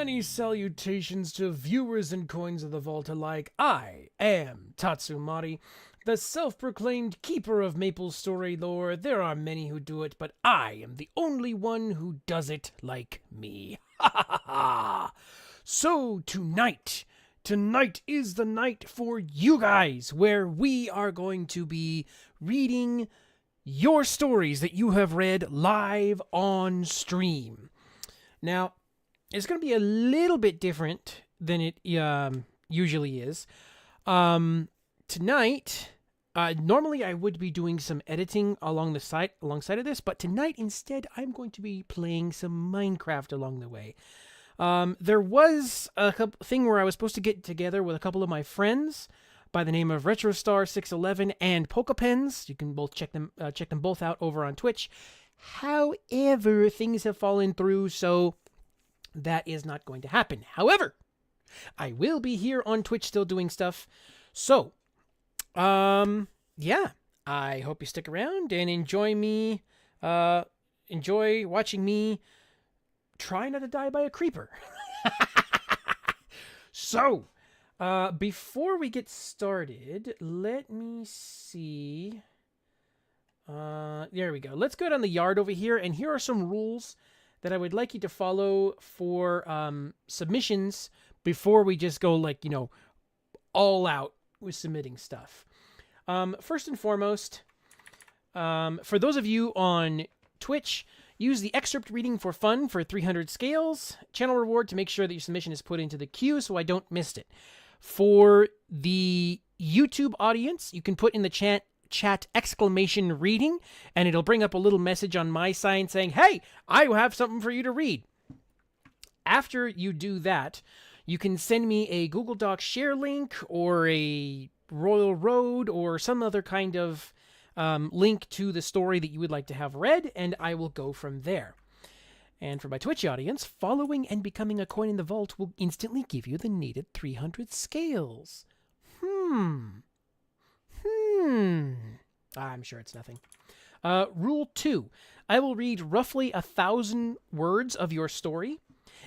Many salutations to viewers and coins of the vault alike. I am Tatsumari, the self-proclaimed keeper of Maple Story lore. There are many who do it, but I am the only one who does it like me. Ha ha ha! So tonight is the night for you guys, where we are going to be reading your stories that you have read live on stream. Now, it's going to be a little bit different than it usually is. Tonight, normally I would be doing some editing alongside of this, but tonight instead I'm going to be playing some Minecraft along the way. There was a thing where I was supposed to get together with a couple of my friends by the name of RetroStar611 and PokePens. You can both check them both out over on Twitch. However, things have fallen through, so that is not going to happen. However, I will be here on Twitch still doing stuff. So, yeah, I hope you stick around and enjoy watching me try not to die by a creeper. So, before we get started, let me see. There we go. Let's go down the yard over here, and here are some rules that I would like you to follow for submissions before we just go, like, all out with submitting stuff. First and foremost, for those of you on Twitch, use the excerpt reading for fun for 300 scales. Channel reward to make sure that your submission is put into the queue so I don't miss it. For the YouTube audience, you can put in the chat exclamation reading, and it'll bring up a little message on my side saying, hey, I have something for you to read. After you do that, you can send me a Google Docs share link or a Royal Road or some other kind of link to the story that you would like to have read, and I will go from there. And for my Twitch audience, following and becoming a coin in the vault will instantly give you the needed 300 scales. I'm sure it's nothing. Rule 2. I will read roughly 1,000 words of your story.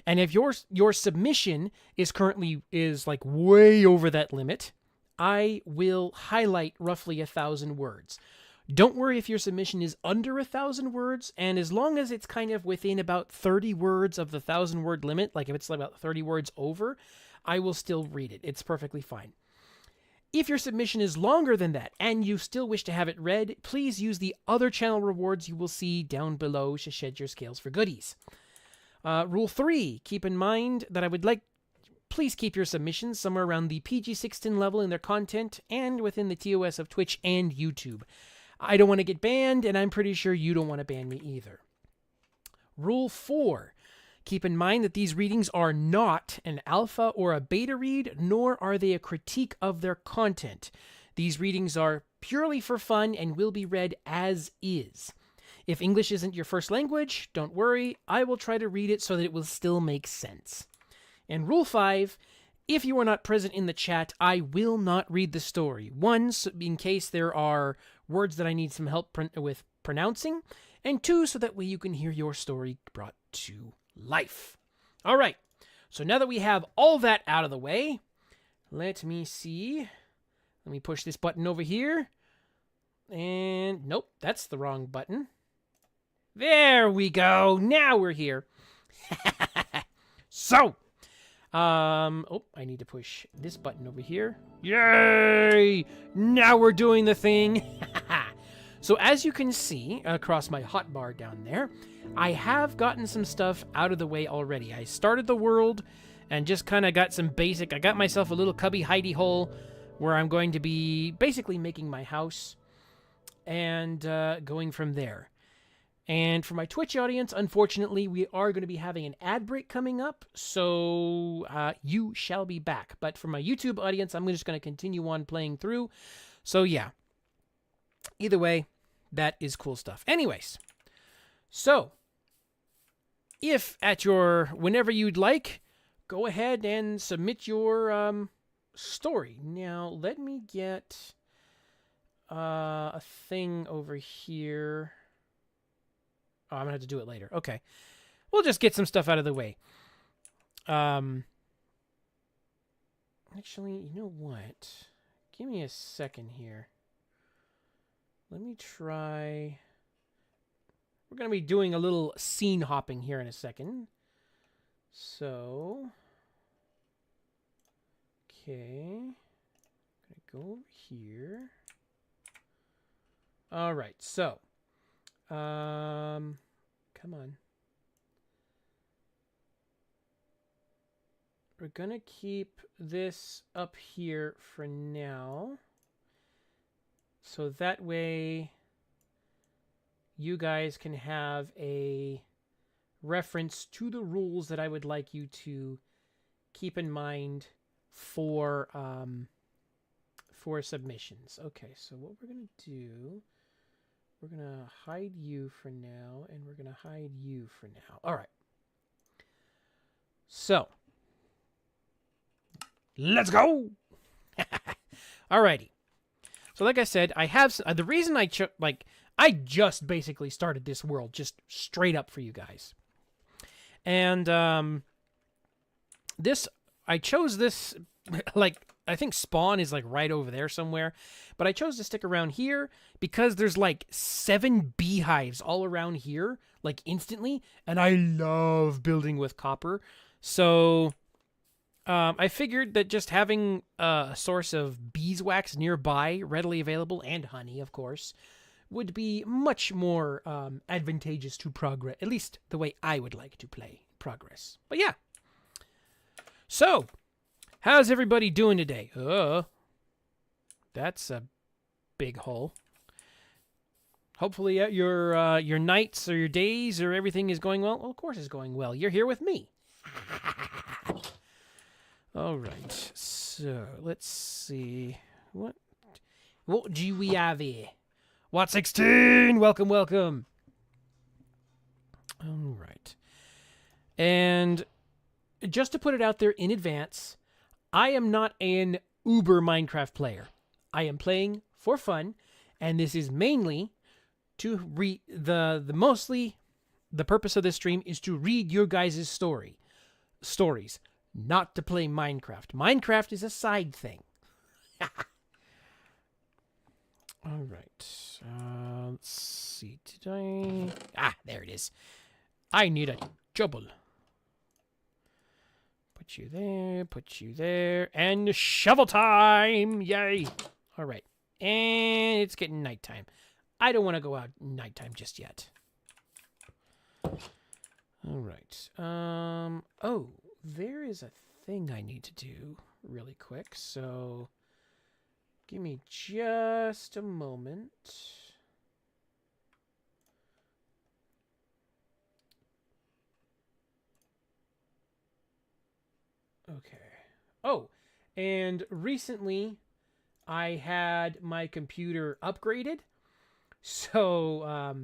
And if your submission is like way over that limit, I will highlight roughly 1,000 words. Don't worry if your submission is under 1,000 words, and as long as it's kind of within about 30 words of the 1,000 word limit, like if it's about 30 words over, I will still read it. It's perfectly fine. If your submission is longer than that and you still wish to have it read, please use the other channel rewards you will see down below to shed your scales for goodies. Rule 3, keep in mind that please keep your submissions somewhere around the PG-16 level in their content and within the TOS of Twitch and YouTube. I don't want to get banned, and I'm pretty sure you don't want to ban me either. Rule 4. Keep in mind that these readings are not an alpha or a beta read, nor are they a critique of their content. These readings are purely for fun and will be read as is. If English isn't your first language, don't worry, I will try to read it so that it will still make sense. And Rule 5, if you are not present in the chat, I will not read the story. One, in case there are words that I need some help with pronouncing, and two, so that way you can hear your story brought to life. All right, so now that we have all that out of the way, let me see. Let me push this button over here. And nope, that's the wrong button. There we go. Now we're here. So, I need to push this button over here. Yay! Now we're doing the thing. So as you can see across my hotbar down there, I have gotten some stuff out of the way already. I started the world and just kind of got some I got myself a little cubby hidey hole where I'm going to be basically making my house and going from there. And for my Twitch audience, unfortunately, we are going to be having an ad break coming up, so you shall be back. But for my YouTube audience, I'm just going to continue on playing through. So yeah, either way, that is cool stuff. Anyways, so if whenever you'd like, go ahead and submit your story. Now, let me get a thing over here. Oh, I'm going to have to do it later. Okay. We'll just get some stuff out of the way. Actually, you know what? Give me a second here. Let me try. We're going to be doing a little scene hopping here in a second. So, okay. I'm going to go over here. All right. So, come on. We're going to keep this up here for now. So that way you guys can have a reference to the rules that I would like you to keep in mind for submissions. Okay, so what we're going to do, we're going to hide you for now, and we're going to hide you for now. All right. So, let's go. Alrighty. So like I said, I have the reason I just basically started this world just straight up for you guys. And I chose this like I think spawn is like right over there somewhere, but I chose to stick around here because there's like 7 beehives all around here like instantly, and I love building with copper. So I figured that just having a source of beeswax nearby, readily available, and honey, of course, would be much more advantageous to progress, at least the way I would like to play progress. But yeah. So, how's everybody doing today? That's a big hole. Hopefully your nights or your days or everything is going well. Well, of course it's going well. You're here with me. All right, so let's see. What do we have here? What 16? Welcome, welcome. All right. And just to put it out there in advance, I am not an uber Minecraft player. I am playing for fun, and this is mainly to read mostly the purpose of this stream is to read your guys' stories. Not to play Minecraft. Minecraft is a side thing. All right. Let's see. Did I... there it is. I need a double. Put you there, and shovel time! Yay! All right. And it's getting nighttime. I don't want to go out nighttime just yet. All right. Oh. There is a thing I need to do really quick, so give me just a moment. Okay. Oh, and recently I had my computer upgraded, so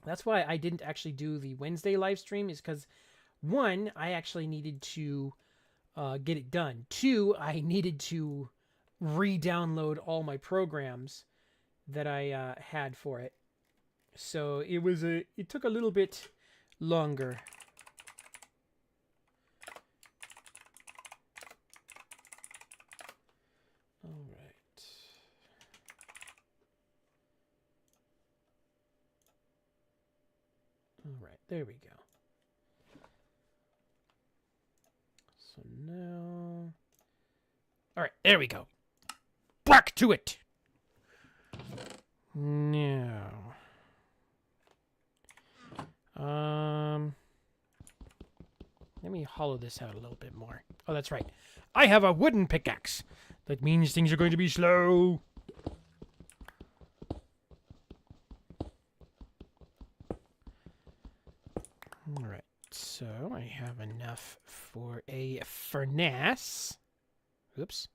that's why I didn't actually do the Wednesday live stream, is because 1, I actually needed to get it done. 2, I needed to re-download all my programs that I had for it. So it took a little bit longer. All right. All right, there we go. So now... All right, there we go. Back to it. Now... let me hollow this out a little bit more. Oh, that's right. I have a wooden pickaxe. That means things are going to be slow. All right. So I have enough for a furnace. Oops.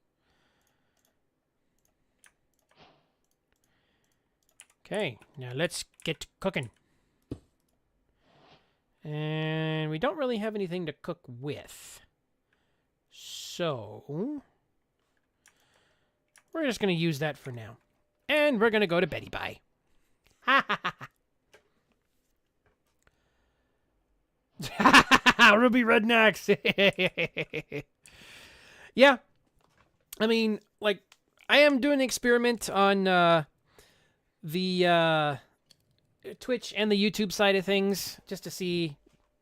Okay, now let's get cooking. And we don't really have anything to cook with. So we're just going to use that for now. And we're going to go to Betty Bye. Ha ha ha. Ruby Rednecks. Yeah. I mean, like, I am doing an experiment on the Twitch and the YouTube side of things just to see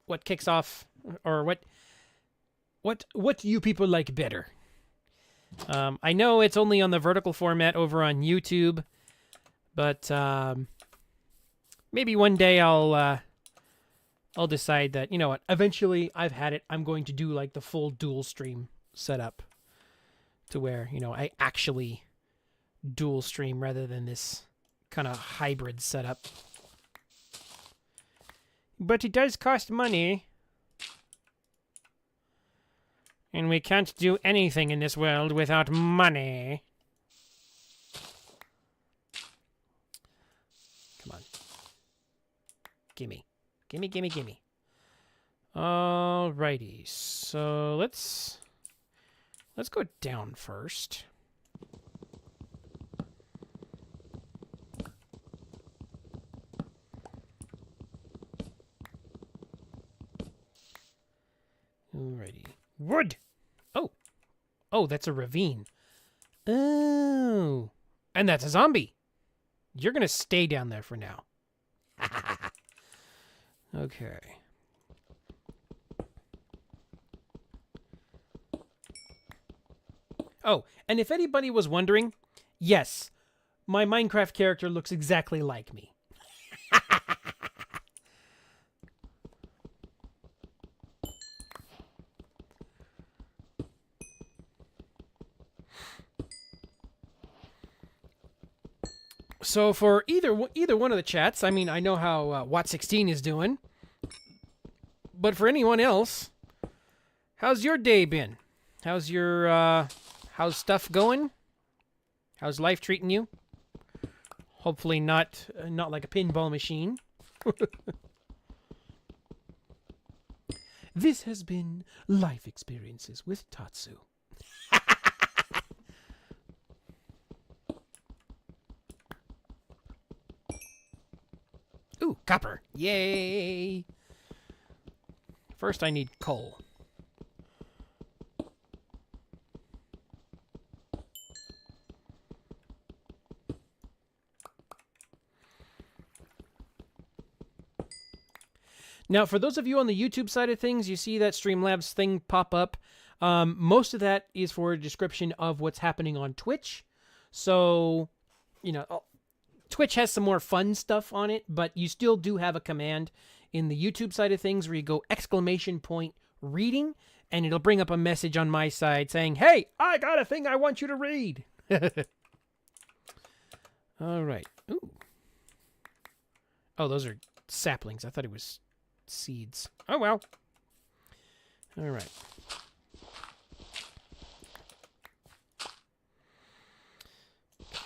what kicks off or what you people like better. I know it's only on the vertical format over on YouTube, but maybe one day I'll decide that, you know what, eventually I've had it. I'm going to do like the full dual stream setup to where, you know, I actually dual stream rather than this kind of hybrid setup. But it does cost money. And we can't do anything in this world without money. Come on. Gimme. Gimme, gimme, gimme. Alrighty. So let's go down first. Alrighty. Wood! Oh. Oh, that's a ravine. Oh. And that's a zombie. You're gonna stay down there for now. Okay. Oh, and if anybody was wondering, yes, my Minecraft character looks exactly like me. So for either one of the chats, I mean, I know how Watt16 is doing, but for anyone else, how's your day been? How's your how's stuff going? How's life treating you? Hopefully not like a pinball machine. This has been Life Experiences with Tatsu. Ooh, copper. Yay! First I need coal. Now, for those of you on the YouTube side of things, you see that Streamlabs thing pop up. Most of that is for a description of what's happening on Twitch. So, you know, Twitch has some more fun stuff on it, but you still do have a command in the YouTube side of things where you go !reading, and it'll bring up a message on my side saying, hey, I got a thing I want you to read. All right. Ooh. Oh, those are saplings. I thought it was seeds. Oh, well. All right.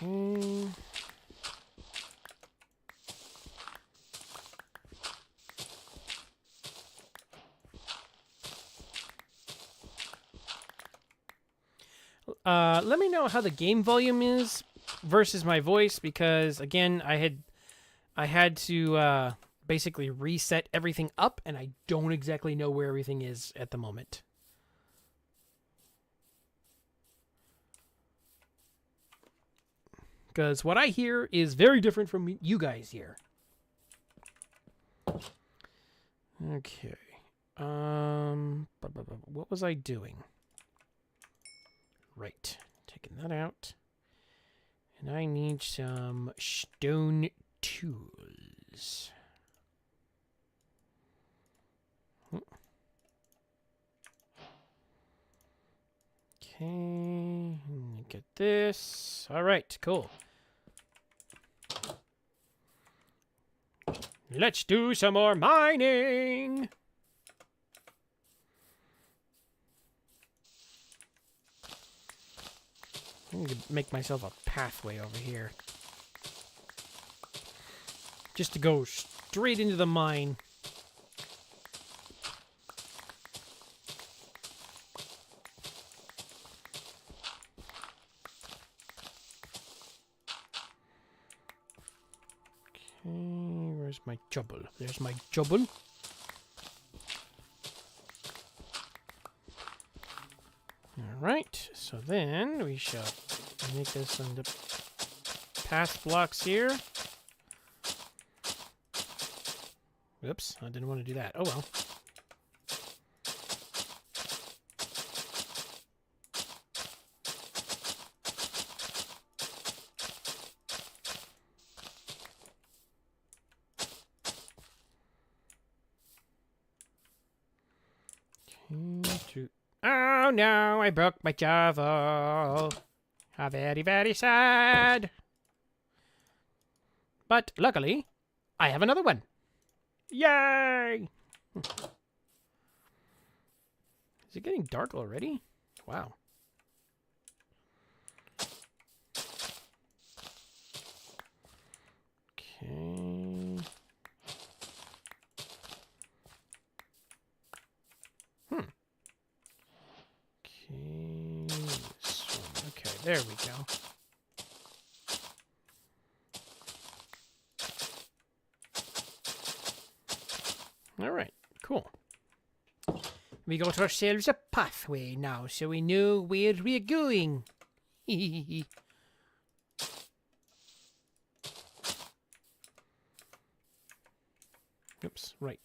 Okay. Let me know how the game volume is versus my voice, because again, I had to basically reset everything up, and I don't exactly know where everything is at the moment. Because what I hear is very different from you guys hear. Okay. What was I doing? Right. Taking that out. And I need some stone tools. Okay. Get this. All right. Cool. Let's do some more mining. I need to make myself a pathway over here. Just to go straight into the mine. Okay, where's my jubble? There's my jubble. All right, so then we shall make this into path blocks here. Oops, I didn't want to do that. Oh well. Oh no, I broke my shovel. How very, very sad. But luckily, I have another one. Yay! Is it getting dark already? Wow. Okay. Okay, this one. Okay, there we go. All right, cool. We got ourselves a pathway now, so we know where we're going. Oops, right.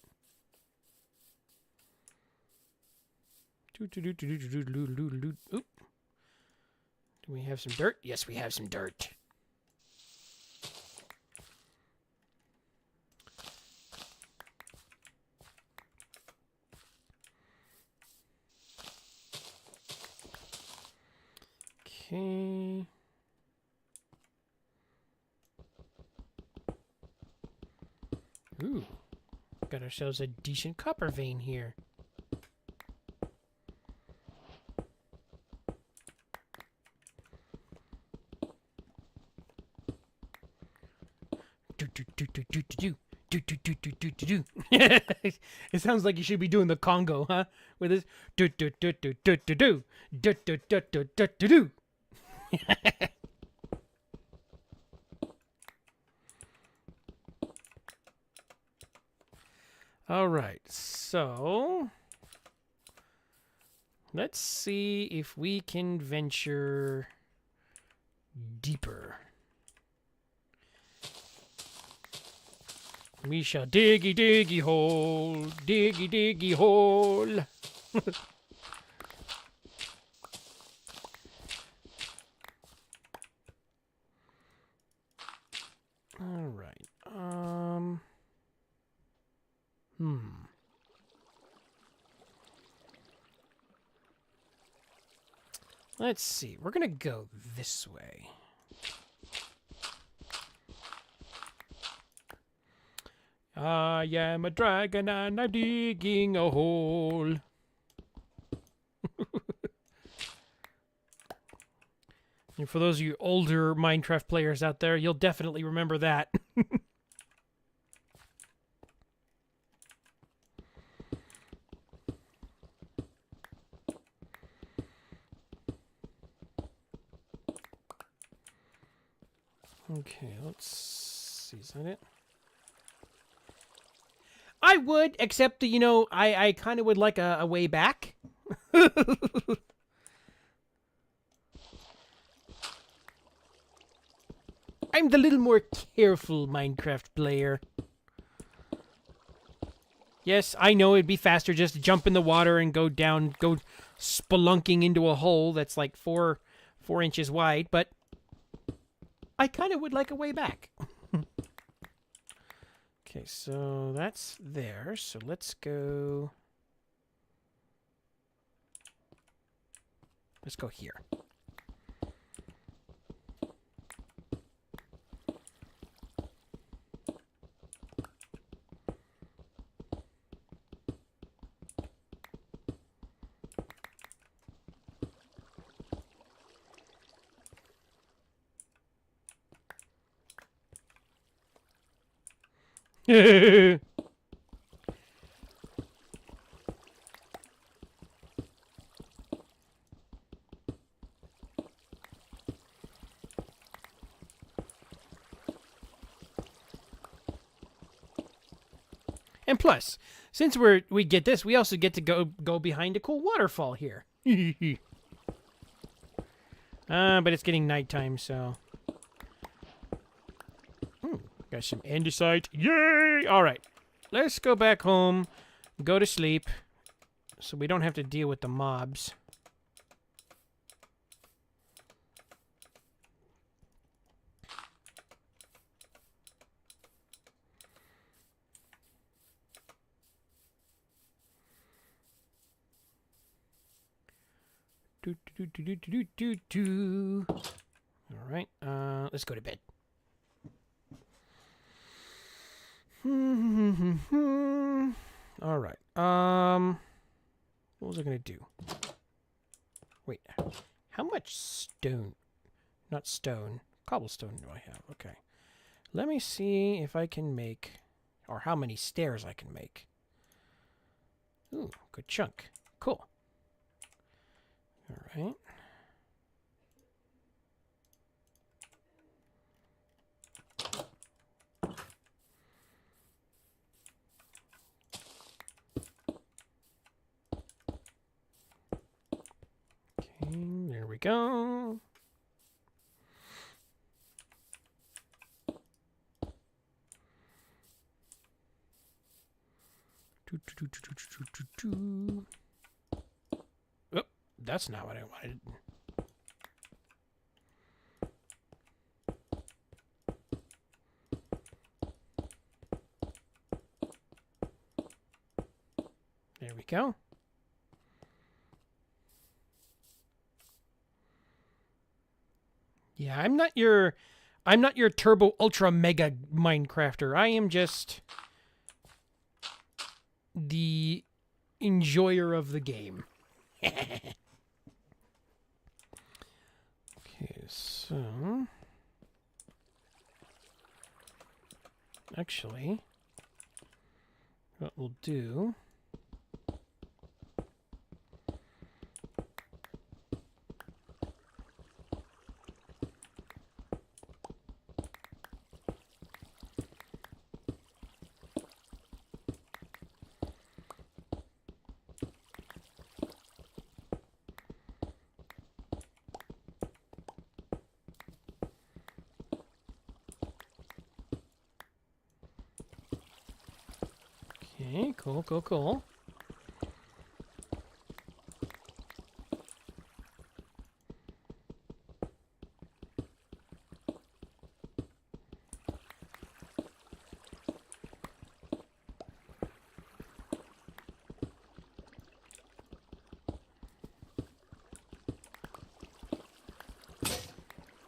Oop. Do we have some dirt? Yes, we have some dirt. Okay. Ooh. Got ourselves a decent copper vein here. It sounds like you should be doing the Congo, huh? With this do. All right, so let's see if we can venture deeper. We shall diggy diggy hole, diggy diggy hole. All right. Let's see. We're gonna go this way. I am a dragon and I'm digging a hole. And for those of you older Minecraft players out there, you'll definitely remember that. Okay, let's see. Is that it? I would, except, you know, I kind of would like a way back. I'm the little more careful Minecraft player. Yes, I know it'd be faster just to jump in the water and go down, go spelunking into a hole that's like 4 inches wide, but I kind of would like a way back. Okay, so that's there. So let's go. Let's go here. And plus, since we get this, we also get to go behind a cool waterfall here. But it's getting nighttime, so... Got some andesite. Yay! Alright. Let's go back home, go to sleep, so we don't have to deal with the mobs. All right, let's go to bed. All right. What was I gonna do? Wait, how much stone? Not stone. Cobblestone do I have? Okay. Let me see if I can make, or how many stairs I can make. Ooh, good chunk. Cool. All right. Okay, there we go. Oh, that's not what I wanted. There we go. Yeah, I'm not your turbo ultra mega Minecrafter. I am just the enjoyer of the game. Okay, so actually what we'll do okay, cool.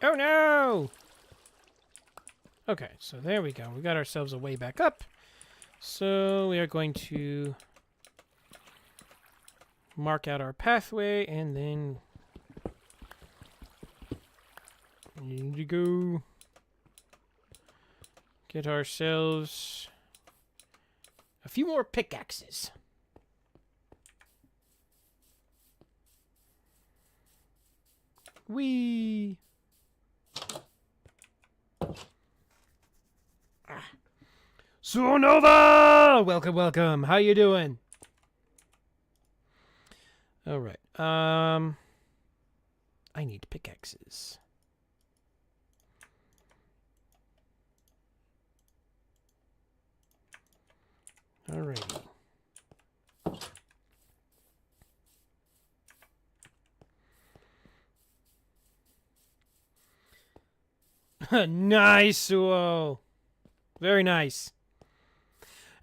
Oh no! Okay, so there we go. We got ourselves a way back up. So we are going to mark out our pathway and then we need to go get ourselves a few more pickaxes. Whee! Supernova! Welcome. How you doing? All right. I need pickaxes. Alrighty. Nice, Suo. Very nice.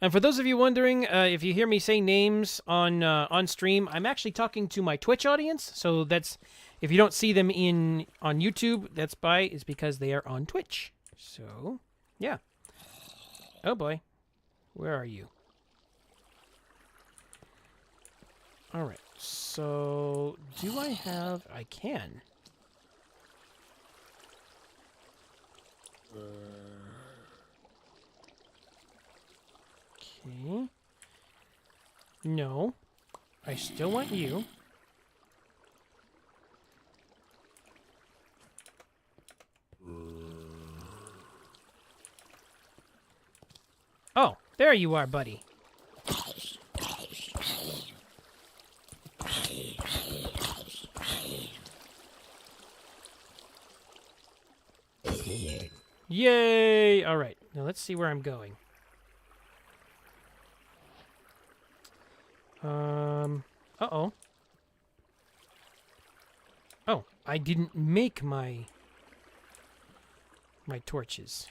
And for those of you wondering, if you hear me say names on stream, I'm actually talking to my Twitch audience. So that's, if you don't see them on YouTube, is because they are on Twitch. So, yeah. Oh boy, where are you? All right. So, do I have? I can. Okay. No. I still want you. Oh, there you are, buddy. Yay! All right. Now let's see where I'm going. Uh-oh. Oh, I didn't make my torches.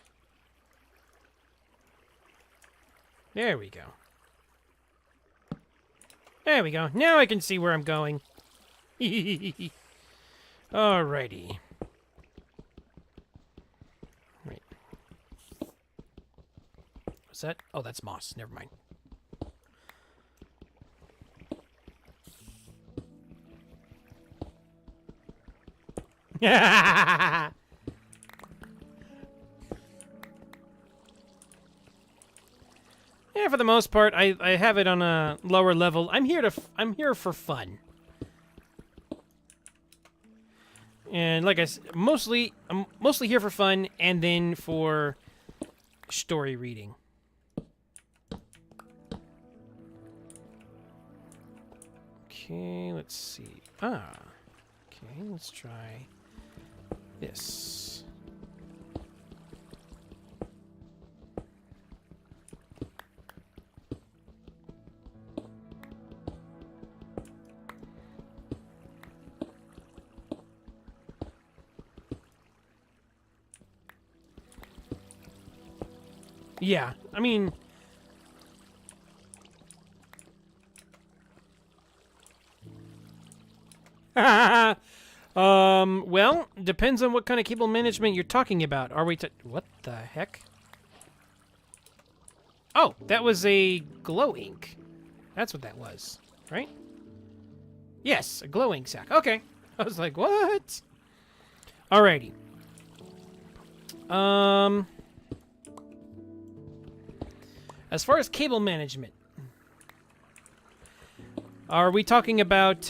There we go. There we go. Now I can see where I'm going. Alrighty. Right. What's that? Oh, that's moss. Never mind. Yeah, for the most part, I have it on a lower level. I'm here for fun. And like I said, I'm mostly here for fun and then for story reading. Okay, let's see. Okay, let's try this. Yeah, I mean... well, depends on what kind of cable management you're talking about. Are we what the heck? Oh, that was a glow ink. That's what that was, right? Yes, a glow ink sack. Okay. I was like, what? Alrighty. As far as cable management, are we talking about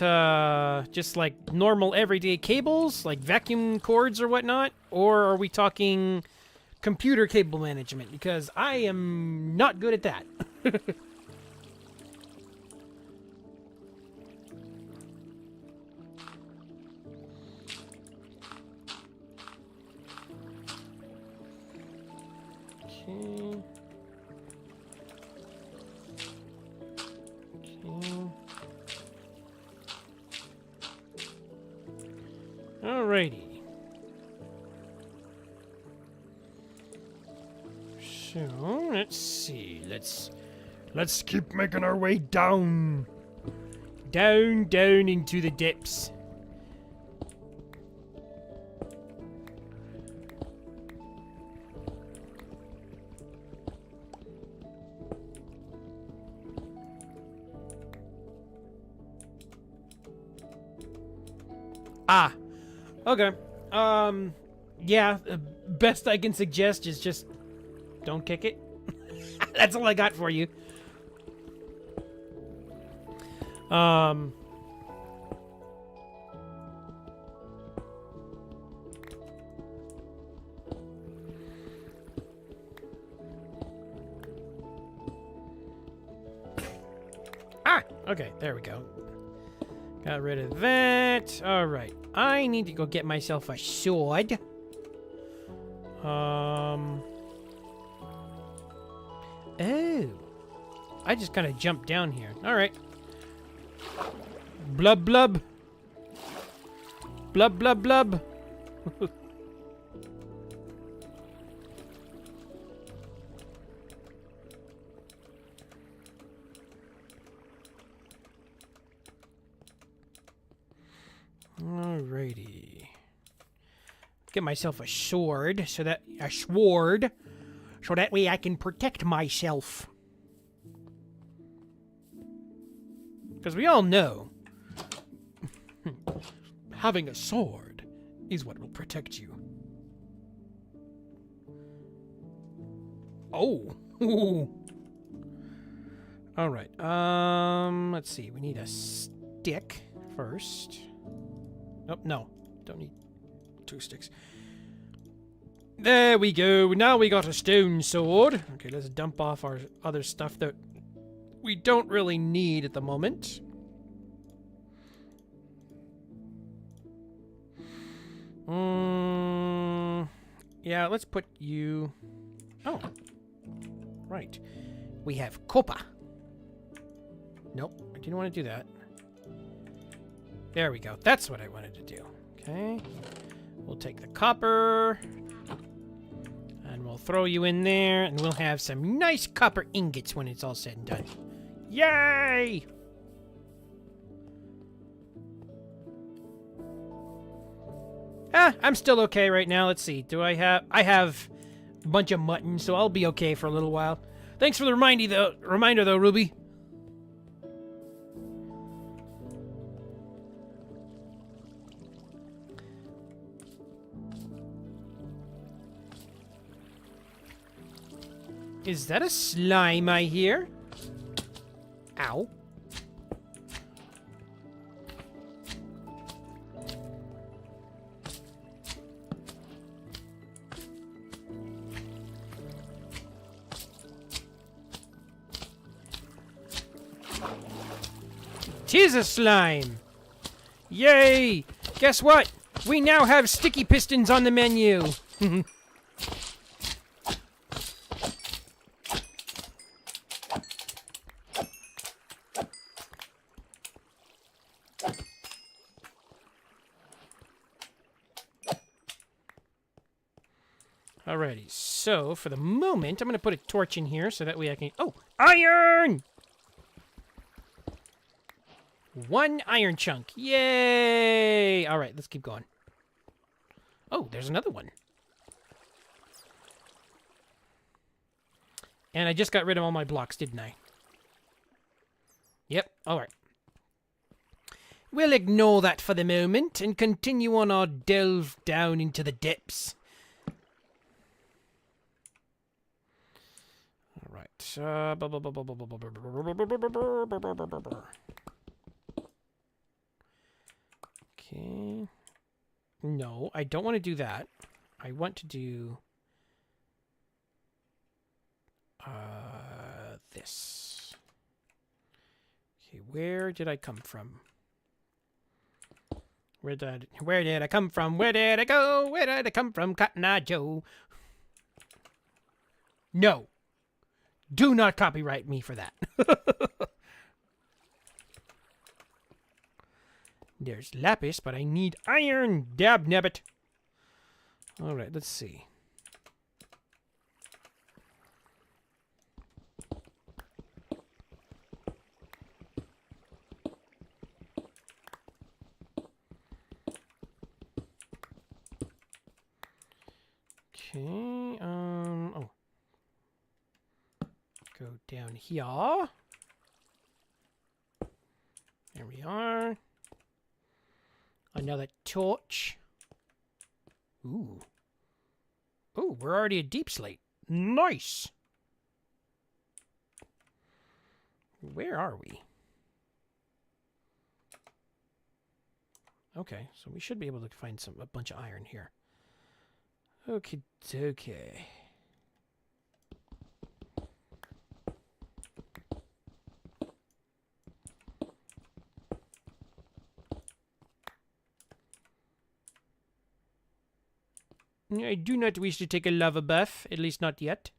just like normal everyday cables, like vacuum cords or whatnot? Or are we talking computer cable management? Because I am not good at that. Okay. Alrighty. So, let's see. Let's keep making our way down. Down into the depths. Ah. Okay. Yeah, best I can suggest is just don't kick it. That's all I got for you. Okay, there we go. Got rid of that. All right. I need to go get myself a sword. Oh. I just kind of jumped down here. All right. Blub blub. Blub blub blub. Alrighty. Get myself a sword so that way I can protect myself. Because we all know having a sword is what will protect you. Oh. All right. Let's see. We need a stick first. Oh, no. Don't need 2 sticks. There we go. Now we got a stone sword. Okay, let's dump off our other stuff that we don't really need at the moment. Yeah, let's put you... Oh. Right. We have copper. Nope, I didn't want to do that. There we go. That's what I wanted to do. Okay. We'll take the copper. And we'll throw you in there. And we'll have some nice copper ingots when it's all said and done. Yay! I'm still okay right now. Let's see. I have a bunch of mutton, so I'll be okay for a little while. Thanks for the reminder though, Ruby. Is that a slime I hear? Ow. Tis a slime! Yay! Guess what? We now have sticky pistons on the menu! Alrighty, so for the moment, I'm going to put a torch in here so that way I can... Oh! Iron! 1 iron chunk. Yay! Alright, let's keep going. Oh, there's another one. And I just got rid of all my blocks, didn't I? Yep, alright. We'll ignore that for the moment and continue on our delve down into the depths. Alright. Okay. No, I don't want to do that. I want to do this. Okay, where did I come from? Where did I come from? Where did I go? Where did I come from, Cotton Eye Joe? No. Do not copyright me for that. There's lapis, but I need iron. Dab nabbit. All right, let's see. Okay, oh. Go down here. There we are. Another torch. Ooh. Ooh, we're already at deep slate. Nice! Where are we? Okay, so we should be able to find a bunch of iron here. Okay, okay. I do not wish to take a lava bath, at least not yet.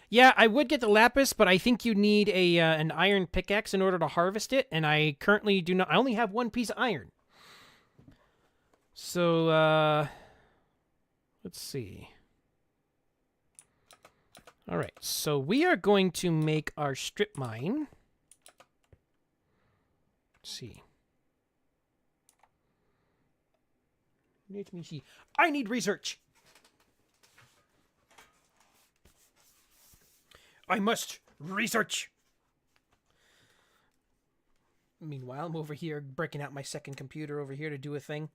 Yeah, I would get the lapis, but I think you need an iron pickaxe in order to harvest it, and I currently do not. I only have 1 piece of iron. So, let's see. All right, so we are going to make our strip mine. Let's see. Let me see. I need research. I must research. Meanwhile, I'm over here breaking out my second computer over here to do a thing.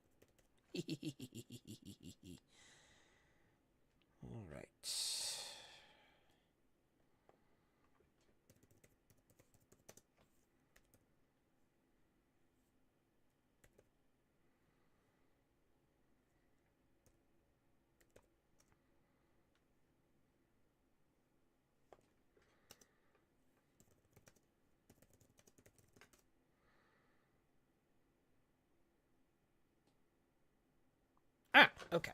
All right. Ah, okay.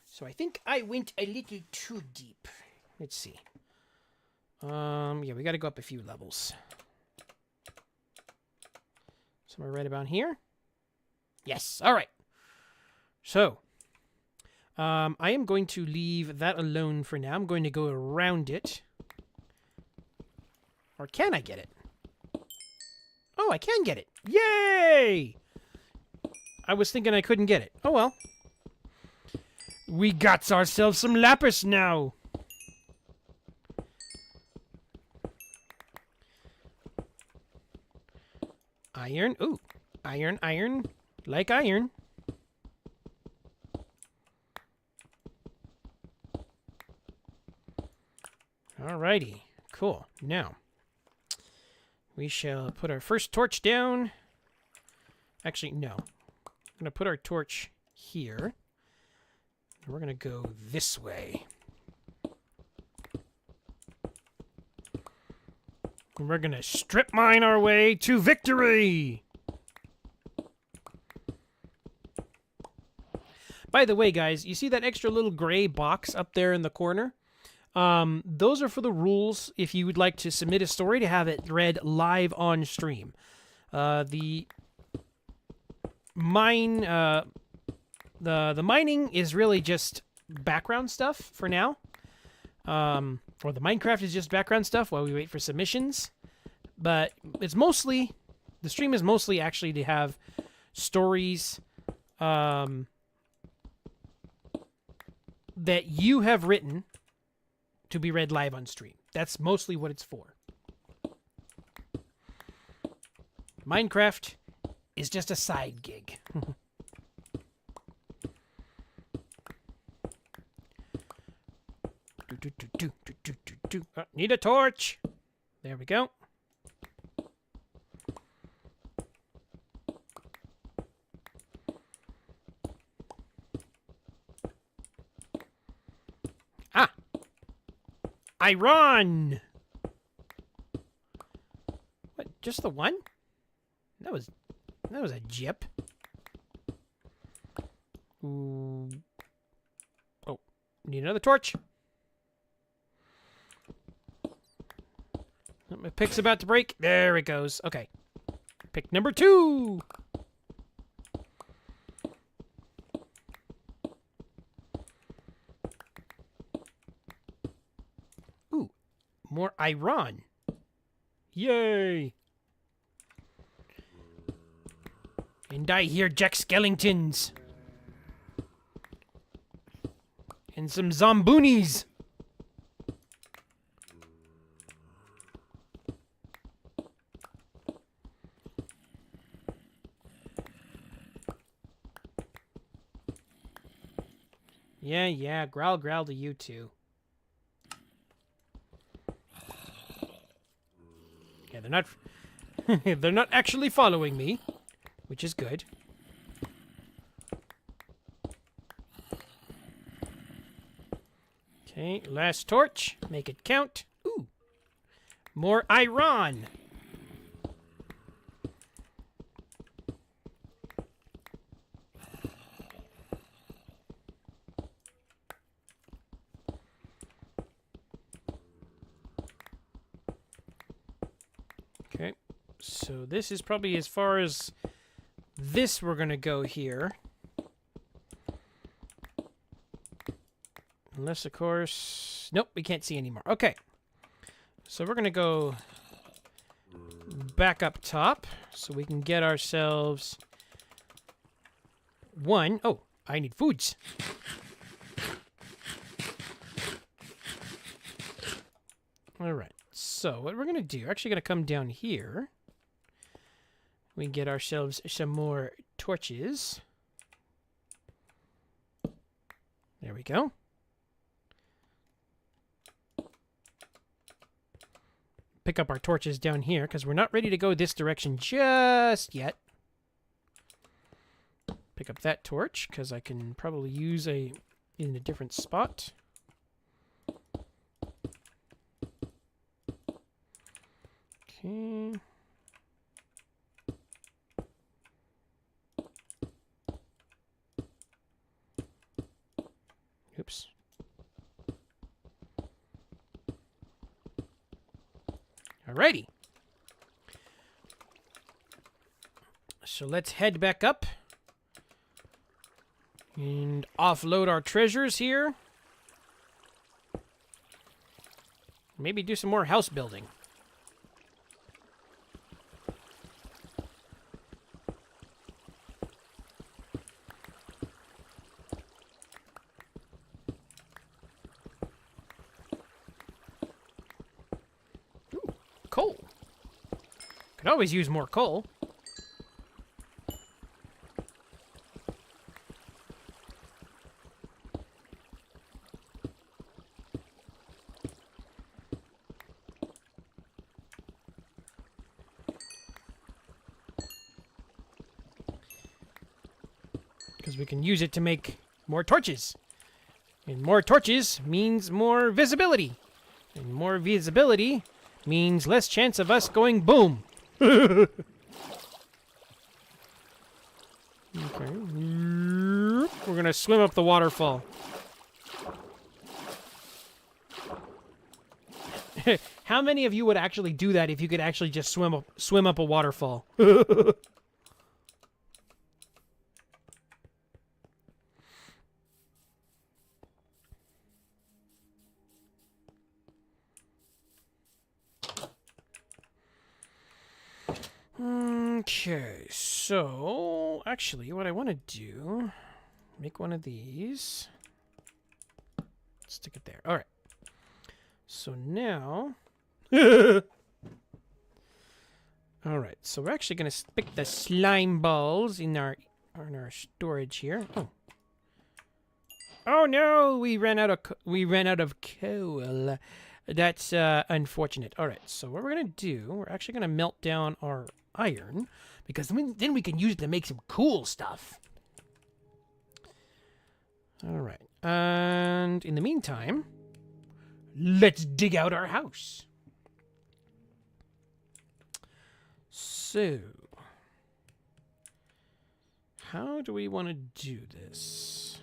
So I think I went a little too deep. Let's see. Yeah, we got to go up a few levels. Somewhere right about here. Yes. All right. So, I am going to leave that alone for now. I'm going to go around it. Or can I get it? Oh, I can get it. Yay! I was thinking I couldn't get it. Oh, well. We got ourselves some lapis now. Iron. Ooh. Iron, iron. Like iron. Alrighty. Cool. Now, we shall put our first torch down. Actually, no. I'm going to put our torch here. And we're going to go this way. And we're going to strip mine our way to victory! By the way, guys, you see that extra little gray box up there in the corner? Those are for the rules if you would like to submit a story to have it read live on stream. The mining is really just background stuff for now. Or the Minecraft is just background stuff while we wait for submissions. But it's mostly, the stream is mostly actually to have stories that you have written to be read live on stream. That's mostly what it's for. Minecraft is just a side gig. Need a torch. There we go. Ah. Iron. What? Just the one? That was a jip. Ooh. Oh, need another torch. My pick's about to break. There it goes. Okay. Pick number 2. Ooh. More iron. Yay. And I hear Jack Skellingtons. And some zomboonies. Yeah, growl to you too. Yeah, they're not they're not actually following me, which is good. Okay, last torch, make it count. Ooh. More iron. Okay, so this is probably as far as this we're going to go here. Unless, of course... Nope, we can't see anymore. Okay, so we're going to go back up top so we can get ourselves one. Oh, I need foods. All right. So what we're going to do, we're actually going to come down here. We get ourselves some more torches. There we go. Pick up our torches down here because we're not ready to go this direction just yet. Pick up that torch because I can probably use in a different spot. Okay. Alrighty. So let's head back up and offload our treasures here. Maybe do some more house building. Ooh, coal. Could always use more coal. Because we can use it to make more torches. And more torches means more visibility. And more visibility means less chance of us going boom. Okay. We're going to swim up the waterfall. How many of you would actually do that if you could actually just swim up a waterfall? Okay, so actually what I want to do, make one of these, stick it there. All right. So now, all right, so we're actually going to stick the slime balls in our storage here. Oh no, we ran out of coal. That's unfortunate. All right, so what we're going to do, we're actually going to melt down our iron, because then we can use it to make some cool stuff. All right, and in the meantime, let's dig out our house. So, how do we want to do this?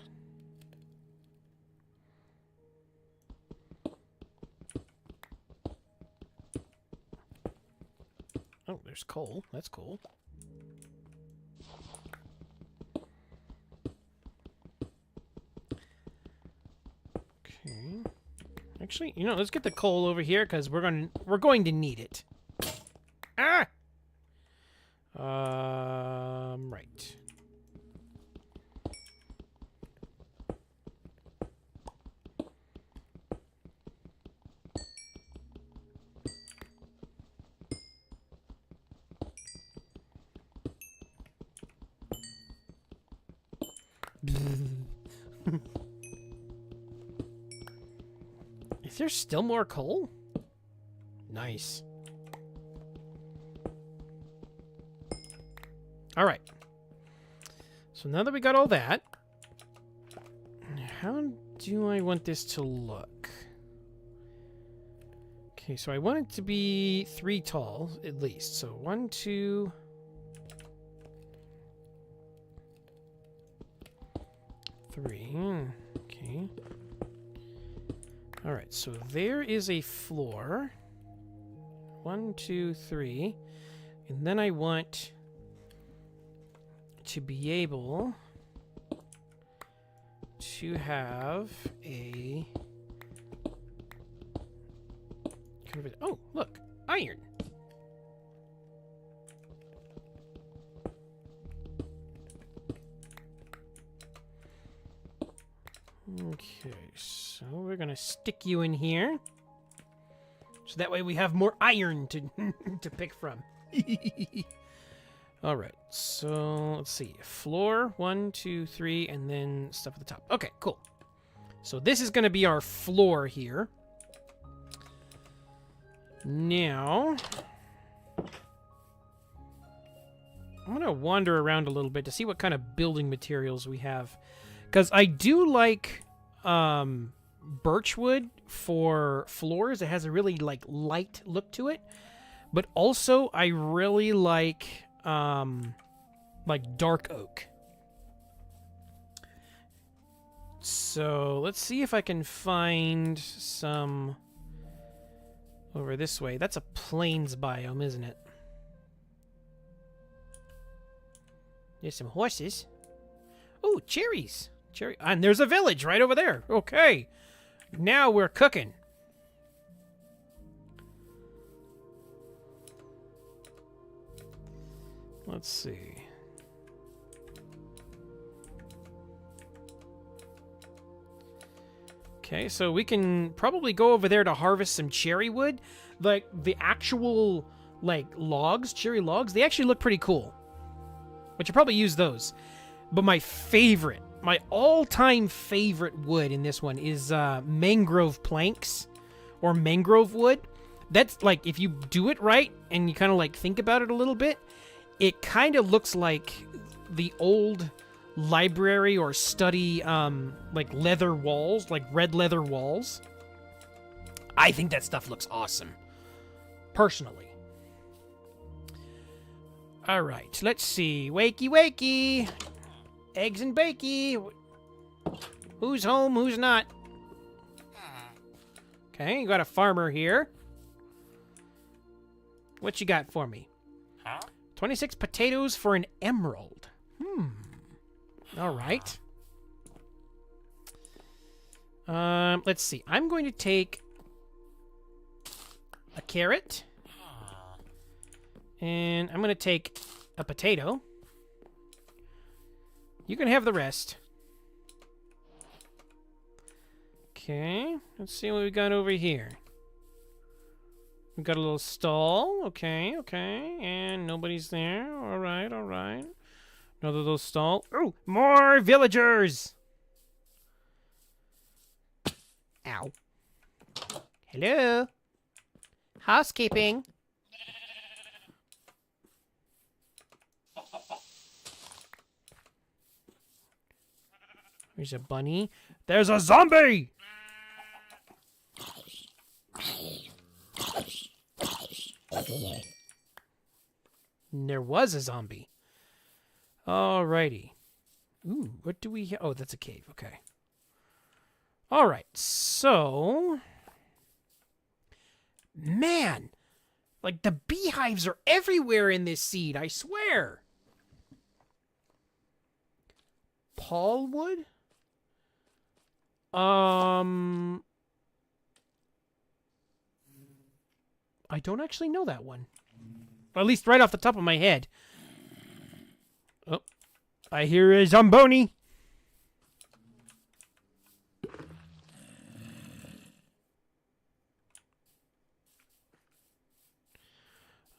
Oh, there's coal. That's cool. Okay. Actually, you know, let's get the coal over here because we're going to need it. Ah. Right. Is there still more coal? Nice. All right. So now that we got all that, how do I want this to look? Okay, so I want it to be 3 tall, at least. So 1, 2... 3. Okay. All right, so there is a floor. 1, 2, 3. And then I want to be able to have a kind of a, oh, look, iron. Okay, so we're gonna stick you in here, so that way we have more iron to to pick from. All right, so let's see, floor 1, 2, 3, and then stuff at the top. Okay, cool. So this is gonna be our floor here. Now, I'm gonna wander around a little bit to see what kind of building materials we have. Because I do like birchwood for floors. It has a really light look to it. But also I really like dark oak. So let's see if I can find some over this way. That's a plains biome, isn't it? There's some horses. Oh, cherries. And there's a village right over there. Okay. Now we're cooking. Let's see. Okay, so we can probably go over there to harvest some cherry wood. Like, the actual, like, logs, cherry logs, they actually look pretty cool. But you probably use those. But my favorite, my all-time favorite wood in this one is mangrove planks or mangrove wood. That's, like, if you do it right and you kind of, like, think about it a little bit, it kind of looks like the old library or study, like leather walls, like red leather walls. I think that stuff looks awesome, personally. All right, let's see. Wakey, wakey. Eggs and bakey. Who's home, who's not? Okay, you got a farmer here. What you got for me? 26 potatoes for an emerald. All right. Let's see. I'm going to take a carrot. And I'm going to take a potato. You can have the rest. Okay. Let's see what we got over here. We've got a little stall. Okay, okay. And nobody's there. All right, all right. Another little stall. Oh, more villagers! Ow. Hello? Housekeeping. There's a bunny. There's a zombie! And there was a zombie. Alrighty. Ooh, what do we... Oh, that's a cave. Okay. Alright, so... Man! Like, the beehives are everywhere in this seed, I swear! Paulwood? I don't actually know that one. Or at least right off the top of my head. Oh, I hear a Zamboni.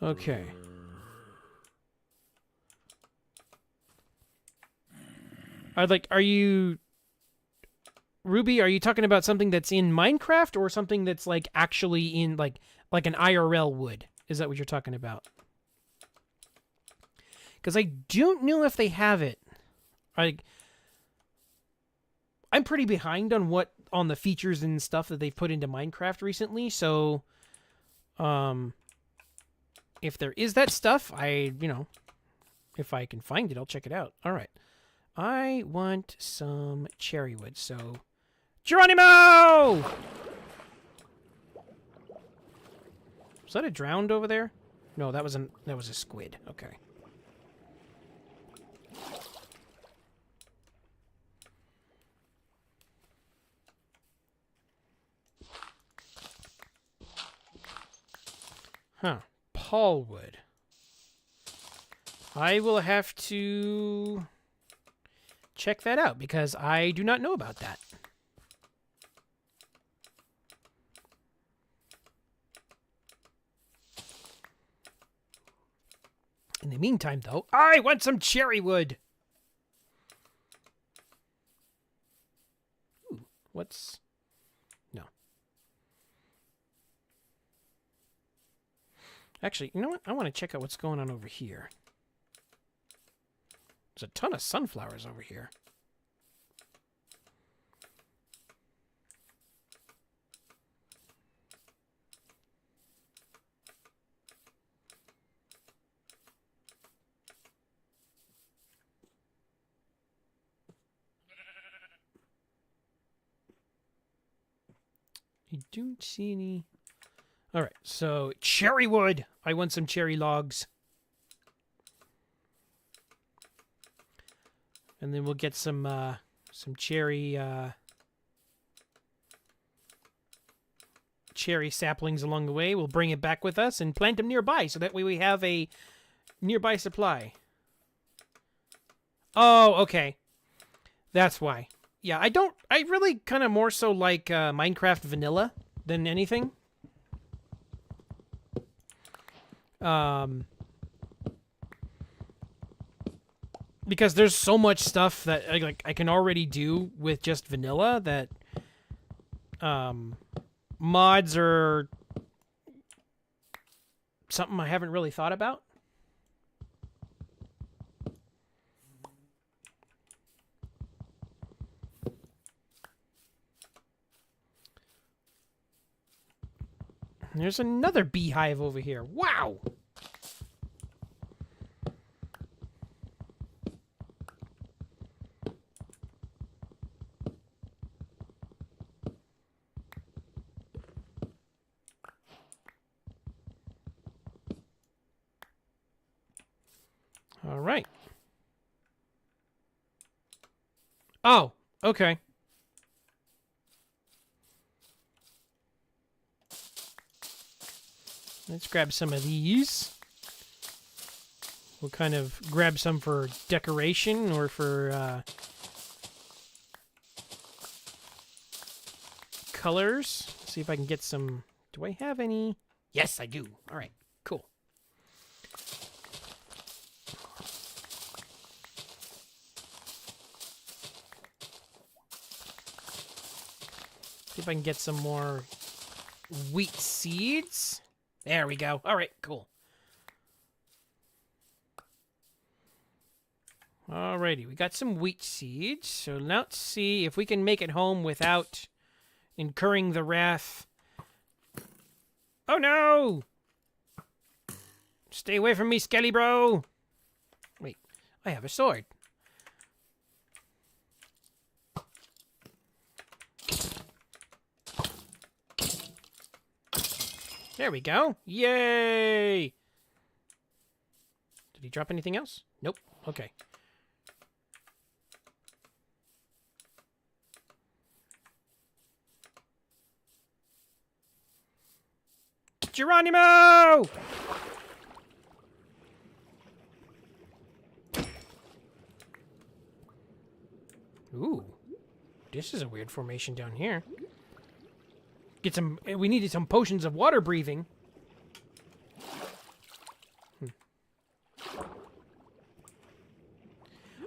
Okay. Are you... Ruby, are you talking about something that's in Minecraft or something that's, like, actually in, like an IRL wood? Is that what you're talking about? Because I don't know if they have it. I'm pretty behind on the features and stuff that they've put into Minecraft recently, so if there is that stuff, if I can find it, I'll check it out. All right. I want some cherry wood, so Geronimo! Was that a drowned over there? No, that was a squid. Okay. Huh. Paulwood. I will have to check that out because I do not know about that. In the meantime, though, I want some cherry wood. Ooh, what's... No. Actually, you know what? I want to check out what's going on over here. There's a ton of sunflowers over here. I don't see any... All right, so cherry wood. I want some cherry logs. And then we'll get some cherry cherry saplings along the way. We'll bring it back with us and plant them nearby, so that way we have a nearby supply. Oh, okay. That's why. Yeah, I really kind of more so like Minecraft vanilla than anything. Because there's so much stuff that I can already do with just vanilla that mods are something I haven't really thought about. There's another beehive over here. Wow! All right. Oh, okay. Let's grab some of these. We'll kind of grab some for decoration or for colors. See if I can get some. Do I have any? Yes, I do. All right, cool. See if I can get some more wheat seeds. There we go. All right, cool. Alrighty, we got some wheat seeds. So now let's see if we can make it home without incurring the wrath. Oh no! Stay away from me, Skelly bro! Wait, I have a sword. There we go. Yay! Did he drop anything else? Nope. Okay. Geronimo! Ooh. This is a weird formation down here. Get some... We needed some potions of water breathing.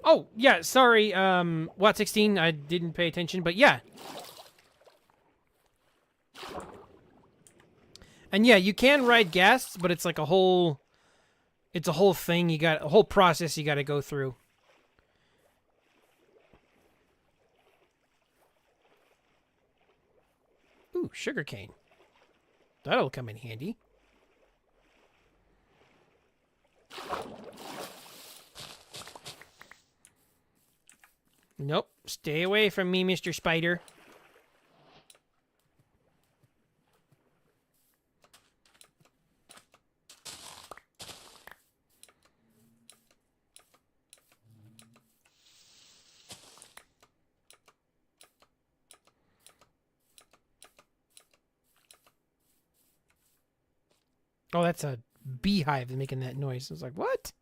Oh, yeah, sorry, Watt16, I didn't pay attention, but yeah. And yeah, you can ride ghasts, but it's like a whole... It's a whole thing, you got... A whole process you gotta go through. Ooh, sugarcane. That'll come in handy. Nope. Stay away from me, Mr. Spider. Oh, that's a beehive making that noise. I was like, what?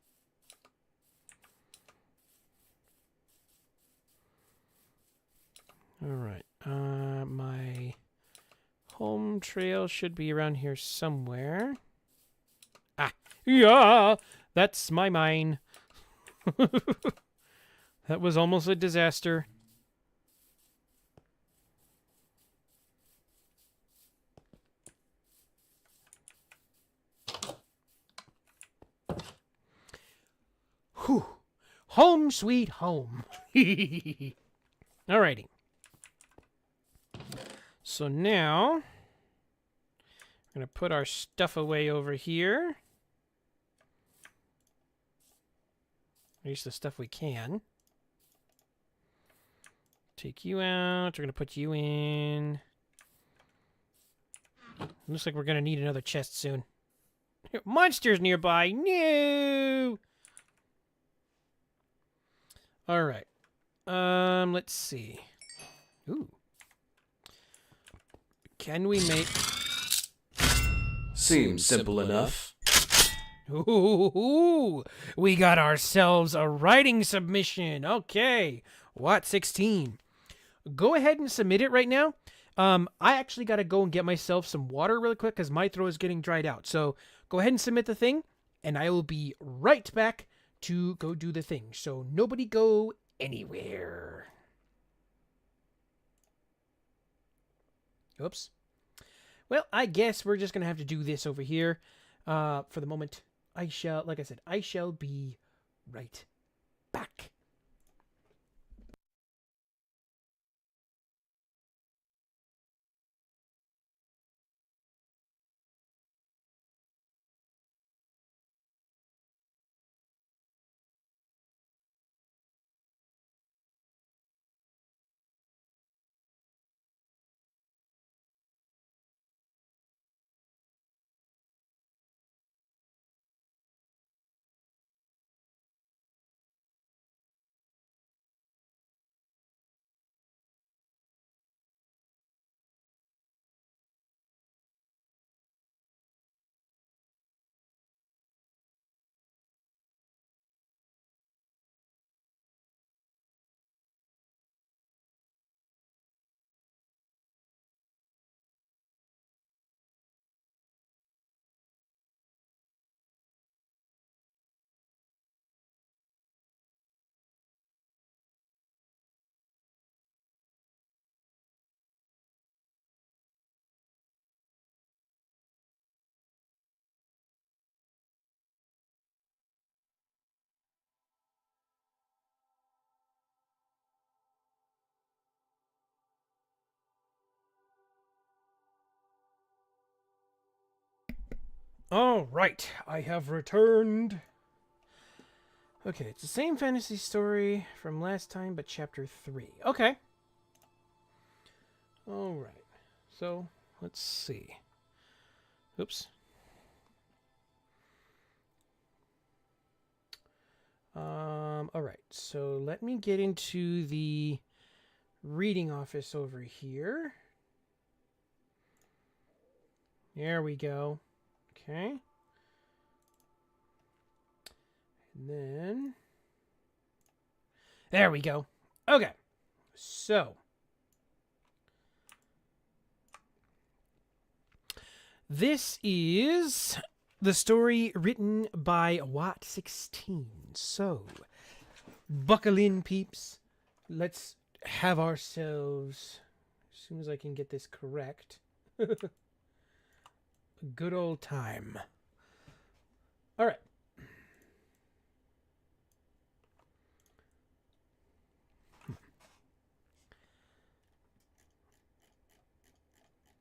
All right. My home trail should be around here somewhere. Ah, yeah, that's my mine. That was almost a disaster. Whew. Home sweet home. Alrighty. So now, we're going to put our stuff away over here. At least the stuff we can. Take you out. We're going to put you in. Looks like we're gonna need another chest soon. Monsters nearby! No! Alright. Let's see. Ooh. Can we make... Seems simple enough. Ooh, we got ourselves a writing submission. Okay. Watt 16. Go ahead and submit it right now. I actually got to go and get myself some water really quick because my throat is getting dried out. So go ahead and submit the thing, and I will be right back to go do the thing. So nobody go anywhere. Oops. Well, I guess we're just going to have to do this over here for the moment. Like I said, I shall be right back. All right, I have returned. Okay, it's the same fantasy story from last time, but chapter 3. Okay. All right. So, let's see. Oops. All right. So, let me get into the reading office over here. There we go. Okay. And then... there we go. Okay. So... this is the story written by Watt 16. So, buckle in, peeps. Let's have ourselves, as soon as I can get this correct, a good old time. All right.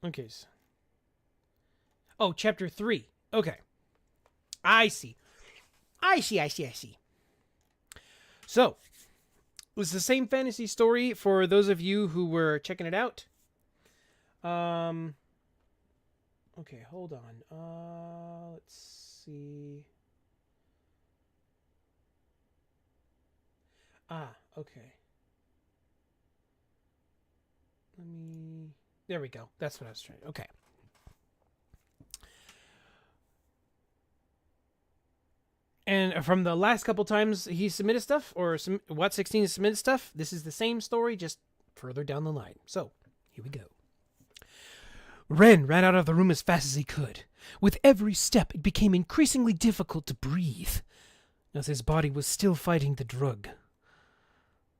Okay. Oh, chapter 3. Okay. I see. So, it was the same fantasy story for those of you who were checking it out. Okay, hold on. Let's see. Okay. There we go. That's what I was trying. Okay. And from the last couple times he submitted stuff, or Watt 16 submitted stuff, this is the same story, just further down the line. So, here we go. Ren ran out of the room as fast as he could. With every step, it became increasingly difficult to breathe, as his body was still fighting the drug.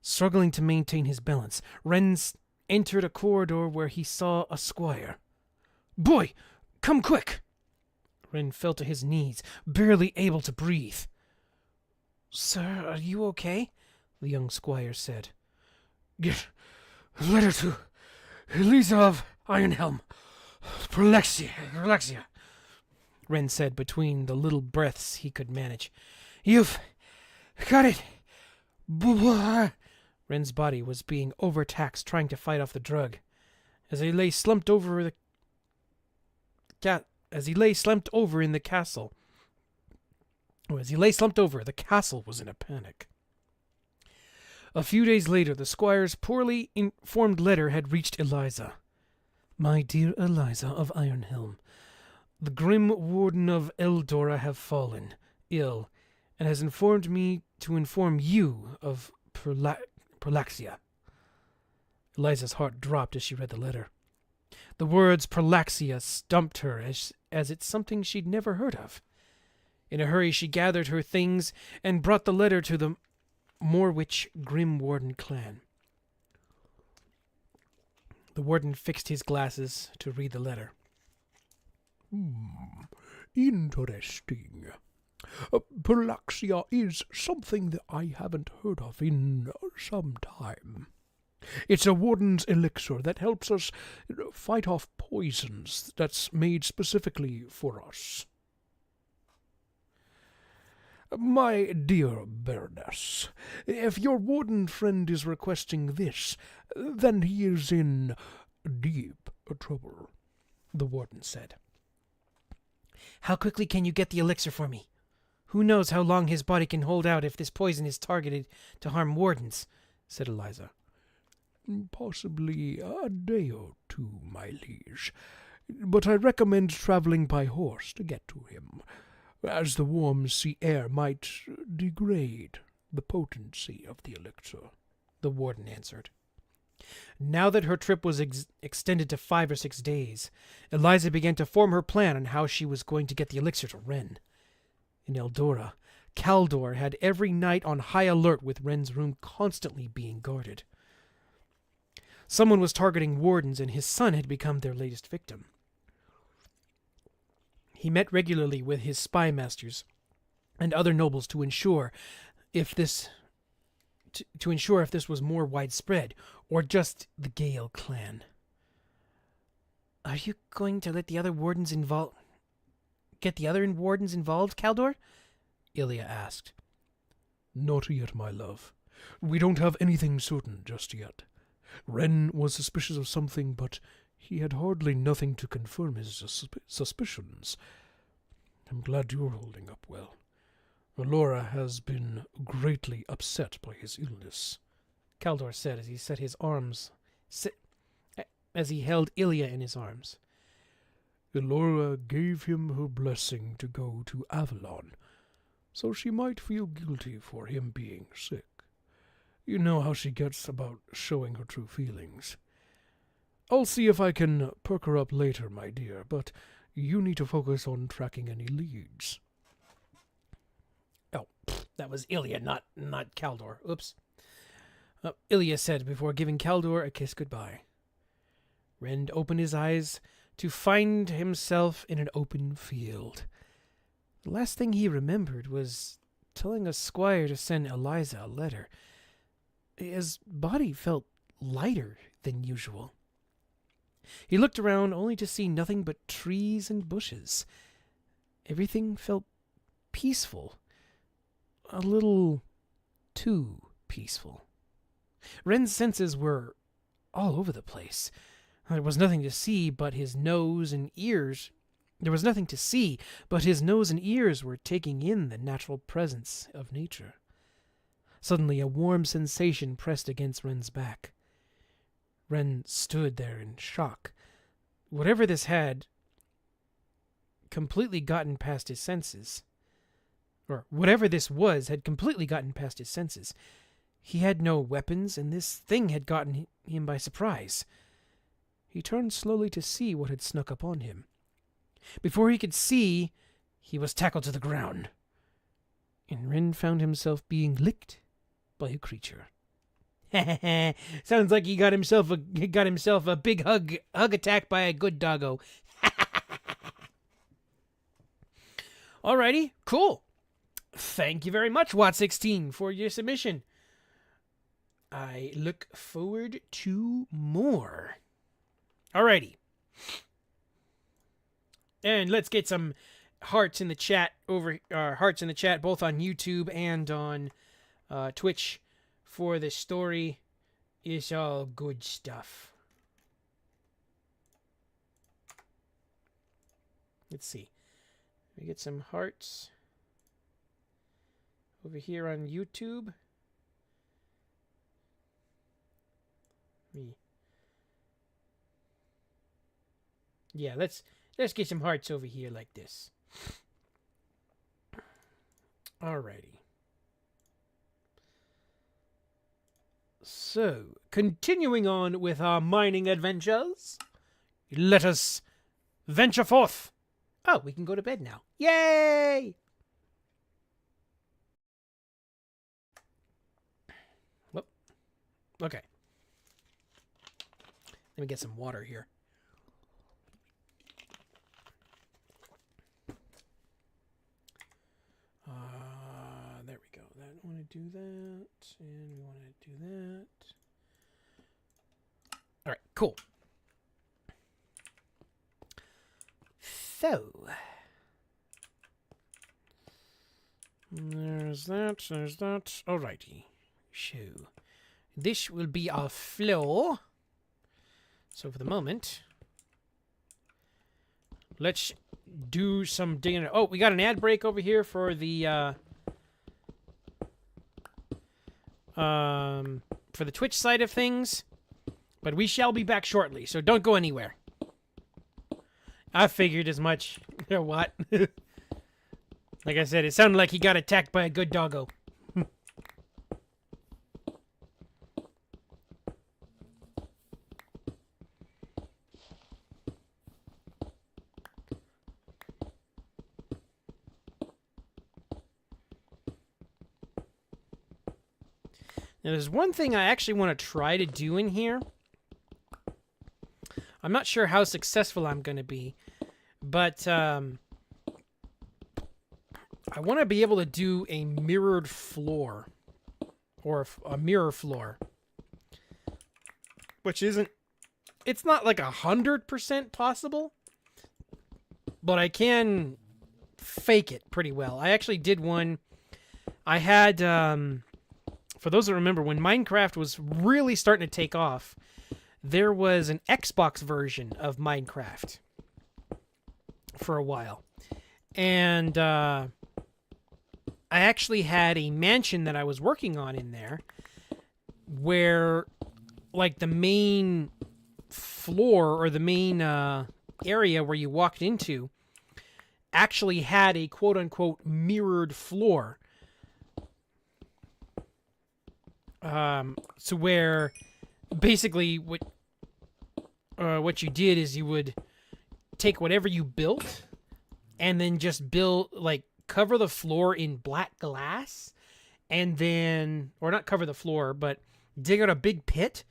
Struggling to maintain his balance, Ren entered a corridor where he saw a squire. "Boy, come quick!" Ren fell to his knees, barely able to breathe. "Sir, are you okay?" the young squire said. "Get a letter to Eliza of Ironhelm. Prolexia," Ren said between the little breaths he could manage. "You've got it. Ren's body was being overtaxed trying to fight off the drug. As he lay slumped over the slumped over in the castle. As he lay slumped over, the castle was in a panic. A few days later, the squire's poorly informed letter had reached Eliza. My dear Eliza of Ironhelm, the grim warden of Eldora have fallen ill, and has informed me to inform you of Perlaxia. Eliza's heart dropped as she read the letter. The words Perlaxia stumped her as it's something she'd never heard of. In a hurry, she gathered her things and brought the letter to the Morwich Grim Warden clan. The warden fixed his glasses to read the letter. Interesting. Perlaxia is something that I haven't heard of in some time. It's a warden's elixir that helps us fight off poisons that's made specifically for us. My dear Baroness, if your warden friend is requesting this, then he is in deep trouble, the warden said. How quickly can you get the elixir for me? Who knows how long his body can hold out if this poison is targeted to harm wardens, said Eliza. Possibly a day or two, my liege, but I recommend traveling by horse to get to him, as the warm sea air might degrade the potency of the elixir, the warden answered. Now that her trip was extended to 5 or 6 days, Eliza began to form her plan on how she was going to get the elixir to Ren. In Eldora, Caldor had every night on high alert with Ren's room constantly being guarded. Someone was targeting wardens, and his son had become their latest victim. He met regularly with his spy masters and other nobles to ensure if this was more widespread or just the Gale clan. Are you going to let the other wardens involved, Caldor? Ilya asked. Not yet, my love. We don't have anything certain just yet. Ren was suspicious of something, but he had hardly nothing to confirm his suspicions. I'm glad you're holding up well. Allura has been greatly upset by his illness, Caldor said as he set his arms, as he held Ilya in his arms. Allura gave him her blessing to go to Avalon, so she might feel guilty for him being sick. You know how she gets about showing her true feelings. I'll see if I can perk her up later, my dear, but you need to focus on tracking any leads. Oh, that was Ilya, not Caldor. Oops. Ilya said before giving Caldor a kiss goodbye. Ren opened his eyes to find himself in an open field. The last thing he remembered was telling a squire to send Eliza a letter. His body felt lighter than usual. He looked around only to see nothing but trees and bushes. Everything felt peaceful. A little too peaceful. Ren's senses were all over the place. There was nothing to see but his nose and ears. There was nothing to see, but his nose and ears were taking in the natural presence of nature. Suddenly, a warm sensation pressed against Ren's back. Ren stood there in shock. Whatever this had completely gotten past his senses. Or whatever this was had completely gotten past his senses. He had no weapons, and this thing had gotten him by surprise. He turned slowly to see what had snuck up on him. Before he could see, he was tackled to the ground. And Ren found himself being licked by a creature. Sounds like he got himself a big hug attack by a good doggo. Alrighty, cool. Thank you very much, Watt16, for your submission. I look forward to more. Alrighty. And let's get some hearts in the chat both on YouTube and on Twitch for the story. Is all good stuff. Let's see. We get some hearts over here on YouTube. Yeah, let's get some hearts over here like this. Alrighty. So, continuing on with our mining adventures, let us venture forth. Oh, we can go to bed now. Yay! Whoop. Okay. Let me get some water here. There we go. I want to do that, and we want to do that. All right, cool. So, there's that, there's that. Alrighty. So, this will be our floor. So, for the moment, let's do some digging. Oh, we got an ad break over here for the Twitch side of things, but we shall be back shortly, so don't go anywhere. I figured as much. You know what? Like I said, it sounded like he got attacked by a good doggo. Now, there's one thing I actually want to try to do in here. I'm not sure how successful I'm going to be, but I want to be able to do a mirrored floor, or a mirror floor, which isn't, it's not like 100% possible, but I can fake it pretty well. I actually did one. I had, for those that remember, when Minecraft was really starting to take off, there was an Xbox version of Minecraft for a while. And I actually had a mansion that I was working on in there where, like, the main floor, or the main area where you walked into, actually had a quote-unquote mirrored floor. So where basically what you did is you would take whatever you built and then just build, like, cover the floor in black glass, and then, or not cover the floor, but dig out a big pit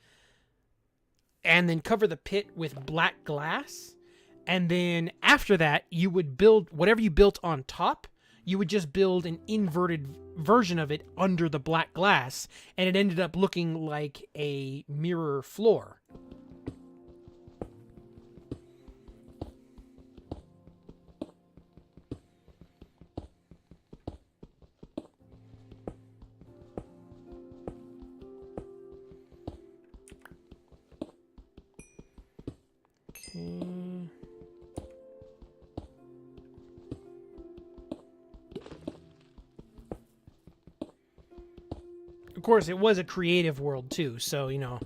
and then cover the pit with black glass. And then after that, you would build whatever you built on top. You would just build an inverted version of it under the black glass, and it ended up looking like a mirror floor. Okay. Of course, it was a creative world too, so, you know,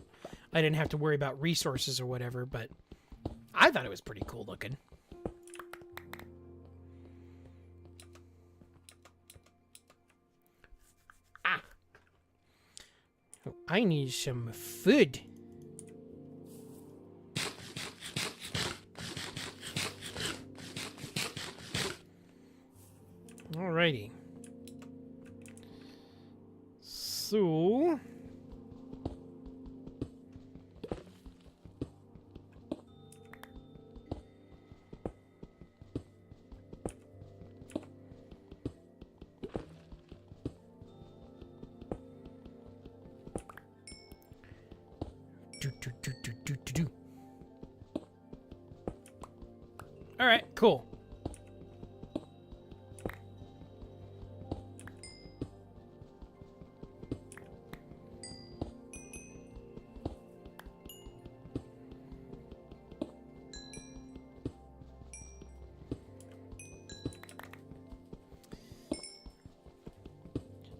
I didn't have to worry about resources or whatever, but I thought it was pretty cool looking. Ah. Oh, I need some food. Alrighty. So, all right, cool.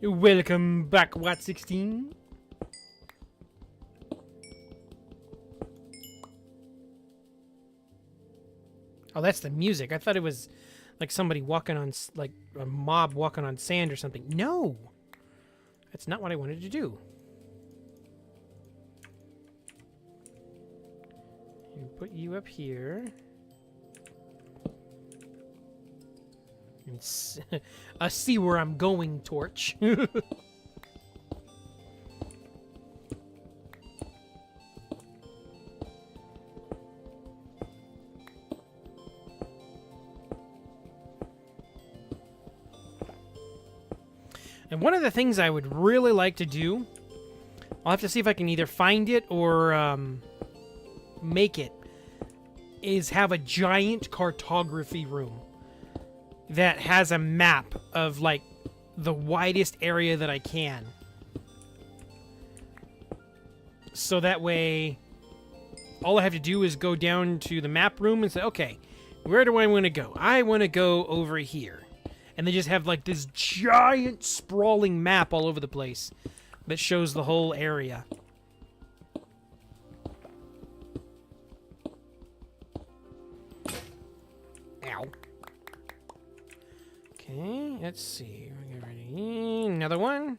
Welcome back, Watt 16. Oh, that's the music. I thought it was like somebody walking on, like a mob walking on sand or something. No! That's not what I wanted to do. Put you up here. And see where I'm going, torch. And one of the things I would really like to do, I'll have to see if I can either find it or make it, is have a giant cartography room that has a map of, like, the widest area that I can. So that way, all I have to do is go down to the map room and say, okay, where do I want to go? I want to go over here. And they just have, like, this giant sprawling map all over the place that shows the whole area. Ow. Okay, let's see. Get ready. Another one.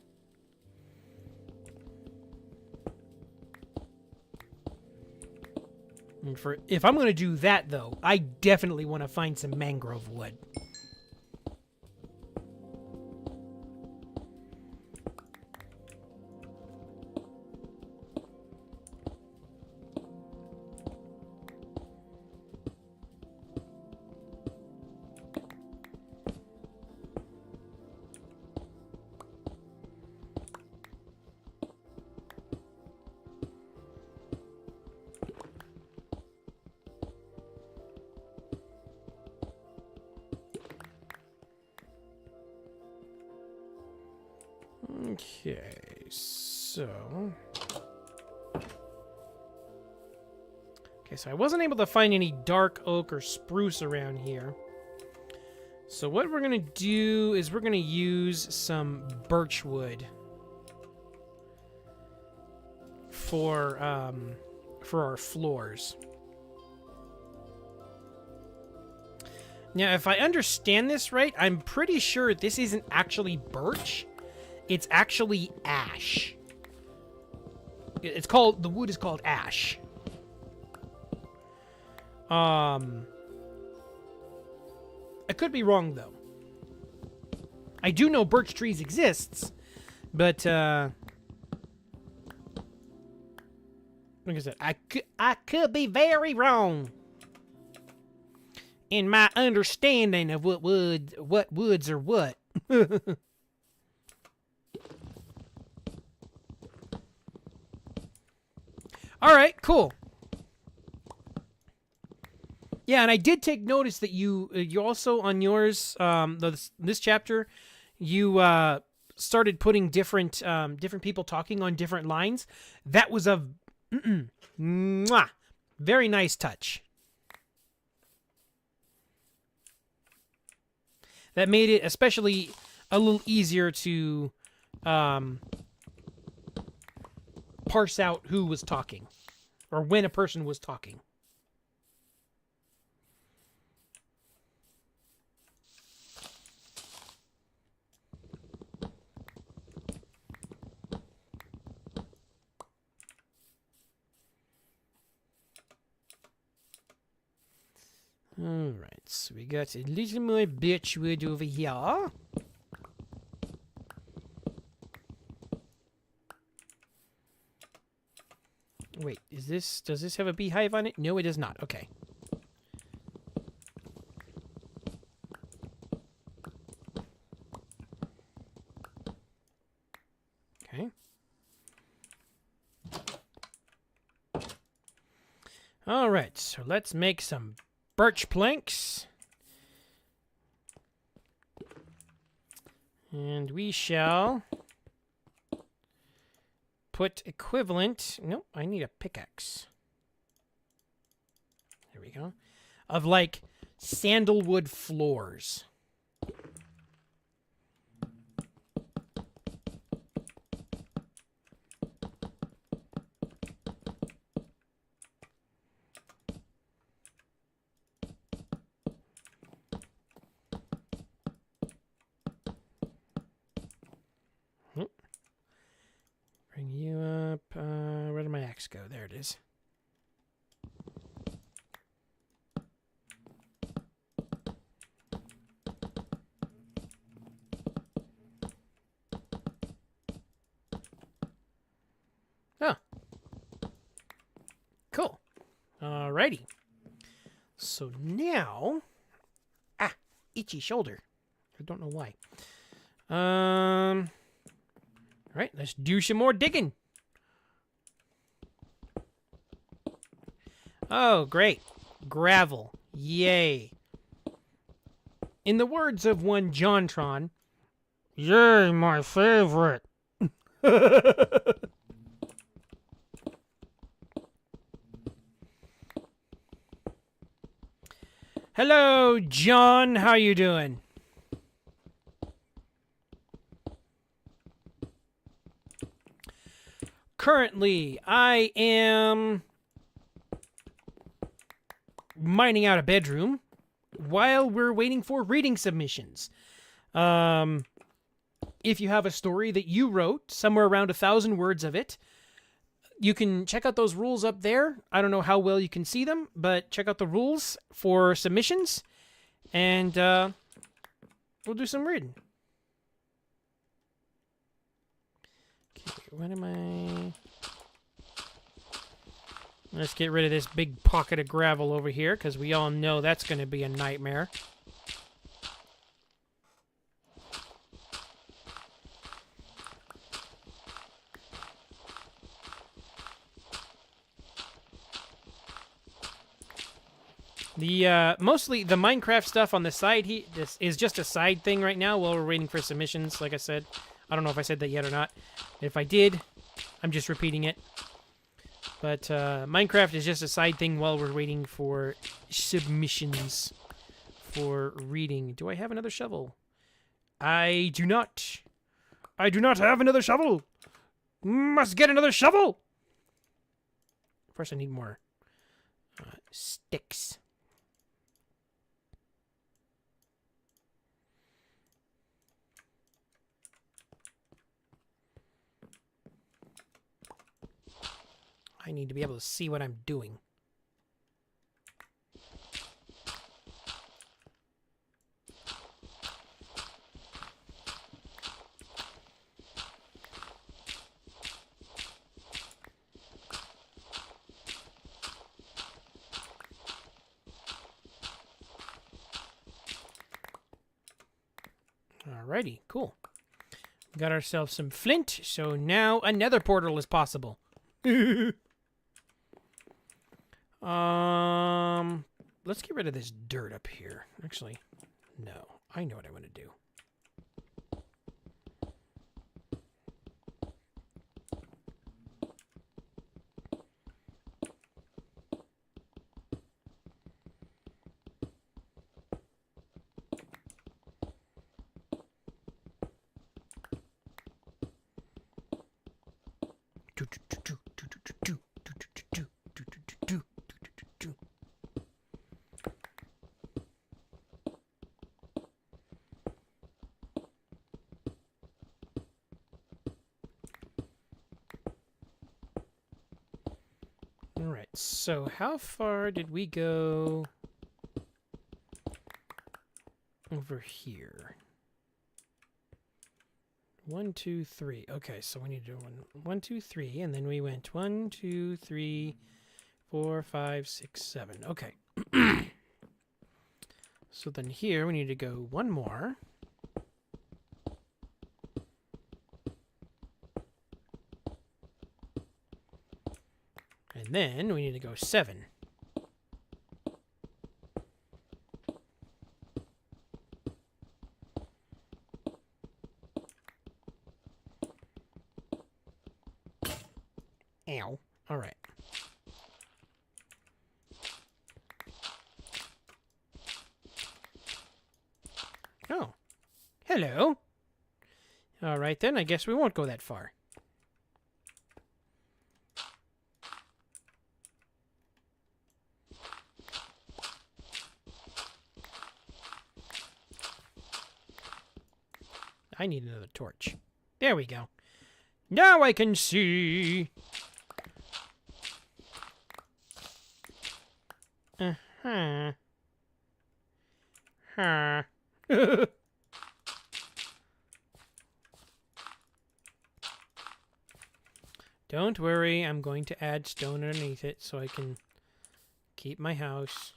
And if I'm going to do that, though, I definitely want to find some mangrove wood. Okay, so... Okay, so I wasn't able to find any dark oak or spruce around here. So what we're going to do is we're going to use some birch wood for our floors. Now, if I understand this right, I'm pretty sure this isn't actually birch. It's actually ash. It's called, the wood is called ash. I could be wrong, though. I do know birch trees exists, but, like I said, I could be very wrong in my understanding of what woods are what. All right, cool. Yeah, and I did take notice that you also on yours this chapter you started putting different people talking on different lines. That was a mwah, very nice touch. That made it especially a little easier to parse out who was talking or when a person was talking. Alright, so we got a little more birch wood over here. Wait, does this have a beehive on it? No, it does not. Okay. Okay. Alright, so let's make some birch planks. And we shall put equivalent... Nope, I need a pickaxe. There we go. Of, like, sandalwood floors. is. Oh. Cool. Alrighty. So now... Ah! Itchy shoulder. I don't know why. Alright, let's do some more digging. Oh, great. Gravel. Yay. In the words of one Jontron, yay, my favorite. Hello, John. How you doing? Currently, I am mining out a bedroom while we're waiting for reading submissions. If you have a story that you wrote, somewhere around 1,000 words of it, you can check out those rules up there. I don't know how well you can see them, but check out the rules for submissions, and we'll do some reading. Okay, what am I... Let's get rid of this big pocket of gravel over here, because we all know that's going to be a nightmare. Mostly the Minecraft stuff on the side, this is just a side thing right now while we're waiting for submissions, like I said. I don't know if I said that yet or not. If I did, I'm just repeating it. But Minecraft is just a side thing while we're waiting for submissions for reading. Do I have another shovel? I do not. I do not have another shovel. Must get another shovel. First, I need more sticks. I need to be able to see what I'm doing. Alrighty, cool. We got ourselves some flint, so now another portal is possible. Let's get rid of this dirt up here. Actually, no. I know what I want to do. Alright, so how far did we go over here? 1, 2, 3. Okay, so we need to do 1, 2, 3, and then we went 1, 2, 3, 4, 5, 6, 7. Okay. So then here we need to go one more. And then we need to go 7. Ow. All right. Oh. Hello. All right, then. I guess we won't go that far. I need another torch. There we go. Now I can see. Uh-huh. Huh. Don't worry, I'm going to add stone underneath it so I can keep my house.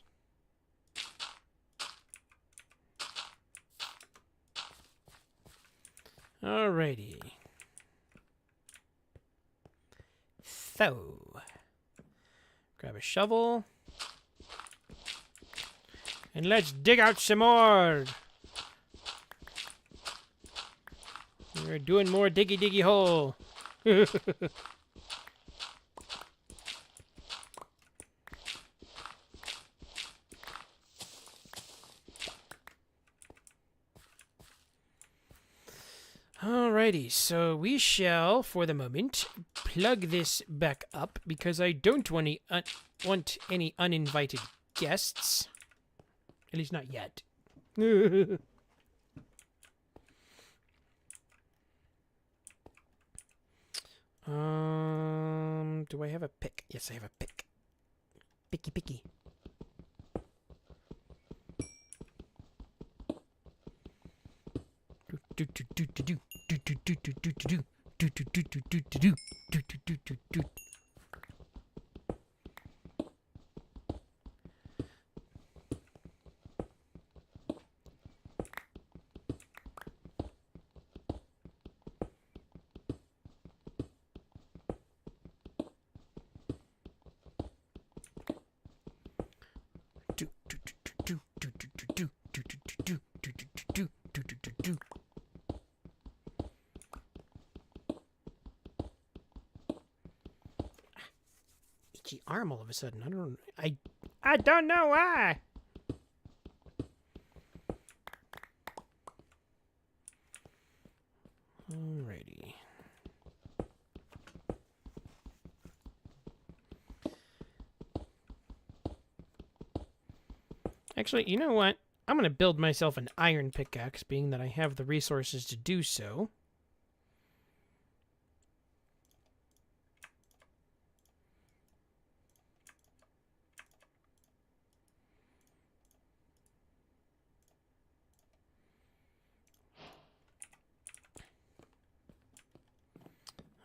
Alrighty. So, grab a shovel. And let's dig out some more. We're doing more diggy hole. Alrighty, so we shall, for the moment, plug this back up because I don't want any uninvited guests. At least not yet. Do I have a pick? Yes, I have a pick. Picky. Itchy arm all of a sudden. I don't know why. Alrighty. Actually, you know what? I'm going to build myself an iron pickaxe, being that I have the resources to do so.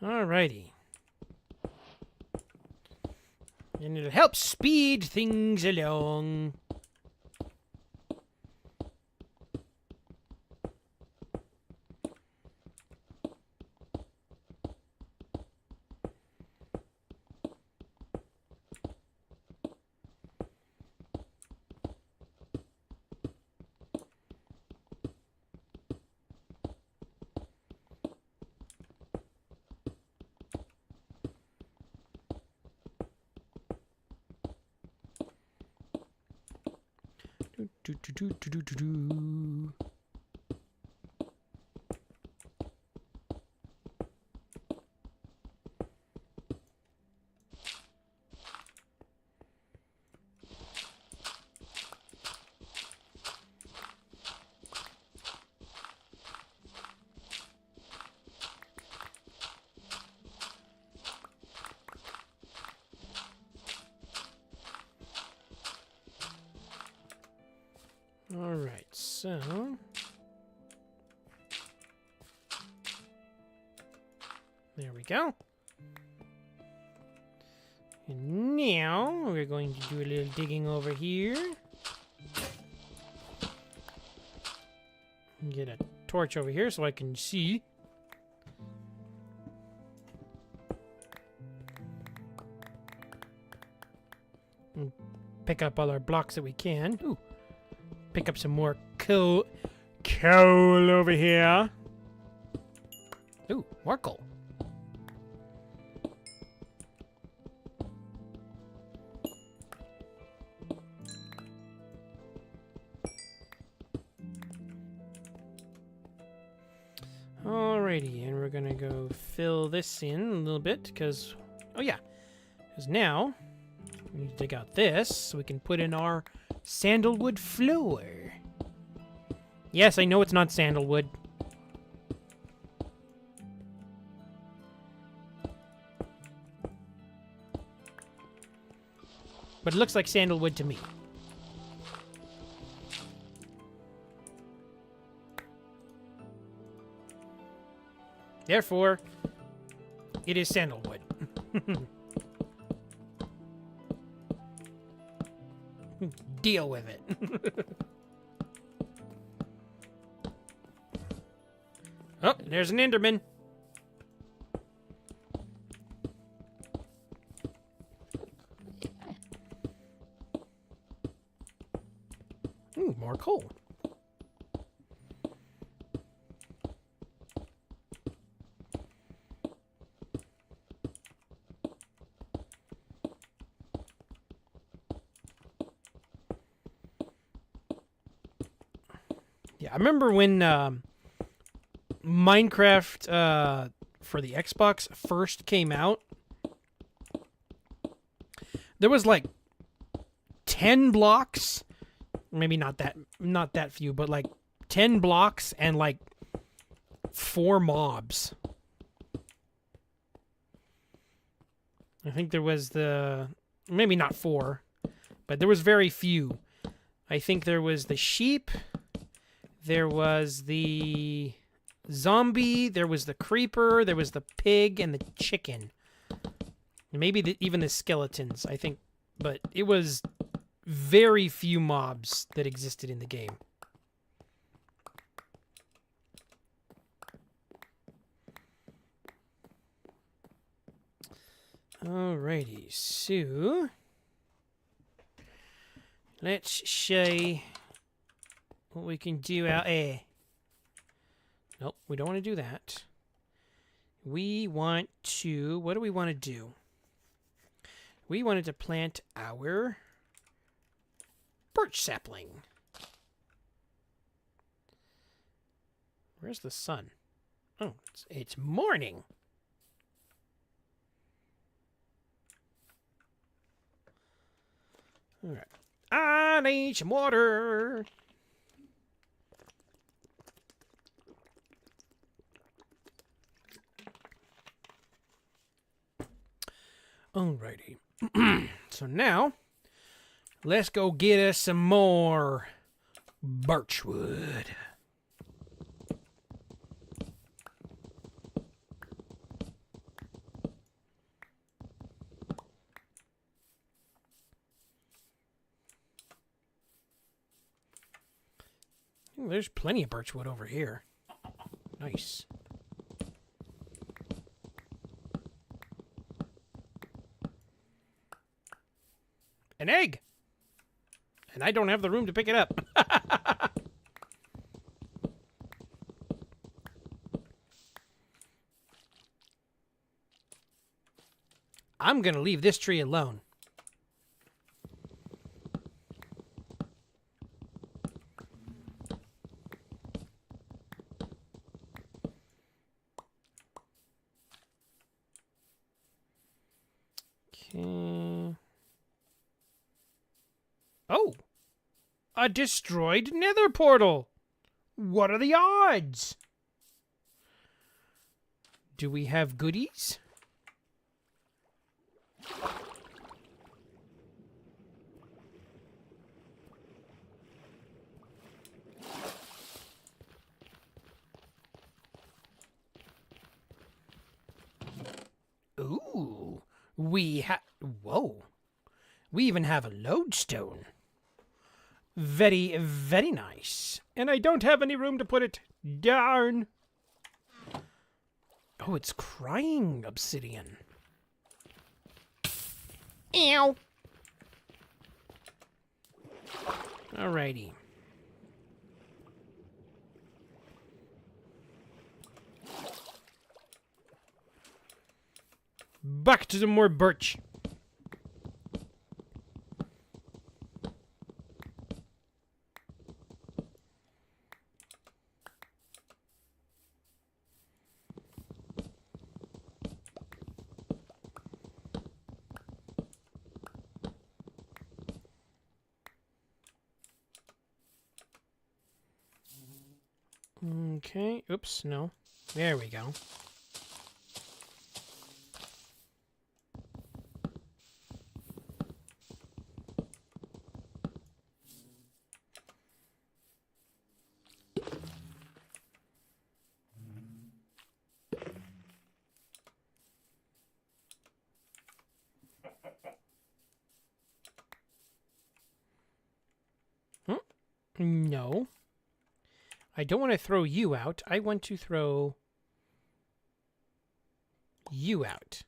Alrighty. And it'll help speed things along. Do. Alright, so... there we go. And now, we're going to do a little digging over here. Get a torch over here so I can see. And pick up all our blocks that we can. Ooh. Pick up some more coal over here. Ooh, more coal. Alrighty, and we're gonna go fill this in a little bit because, oh yeah, because now we need to dig out this so we can put in our sandalwood floor. Yes, I know it's not sandalwood. But it looks like sandalwood to me. Therefore, it is sandalwood. Deal with it. Oh, there's an Enderman. Ooh, more coal. Yeah, I remember when Minecraft for the Xbox first came out. There was like 10 blocks, maybe not that few, but like 10 blocks and like 4 mobs. I think there was maybe not 4, but there was very few. I think there was the sheep, there was the zombie, there was the creeper, there was the pig, and the chicken. Maybe even the skeletons, I think. But it was very few mobs that existed in the game. Alrighty, so let's see what we can do out here. Nope, we don't want to do that. We want to... What do we want to do? We wanted to plant our birch sapling. Where's the sun? Oh, it's morning. All right. I need some water. Alrighty. So now, let's go get us some more birchwood. Ooh, there's plenty of birchwood over here. Nice. An egg! And I don't have the room to pick it up. I'm gonna leave this tree alone. Okay. Oh! A destroyed nether portal! What are the odds? Do we have goodies? Ooh, whoa. We even have a lodestone. Very, very nice. And I don't have any room to put it. Darn. Oh, it's crying obsidian. Ow. Alrighty. Back to some more birch. Okay, oops, no. There we go. No. I don't want to throw you out. I want to throw you out.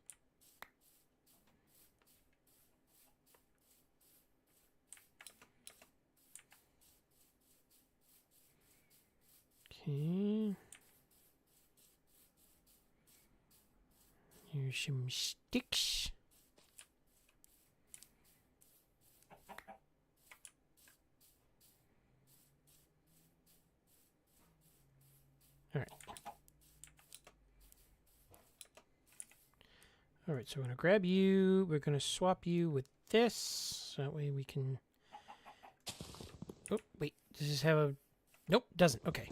Okay. Here's some sticks. All right, so we're going to grab you. We're going to swap you with this. So that way we can... Oh, wait. Does this have a... Nope, doesn't. Okay.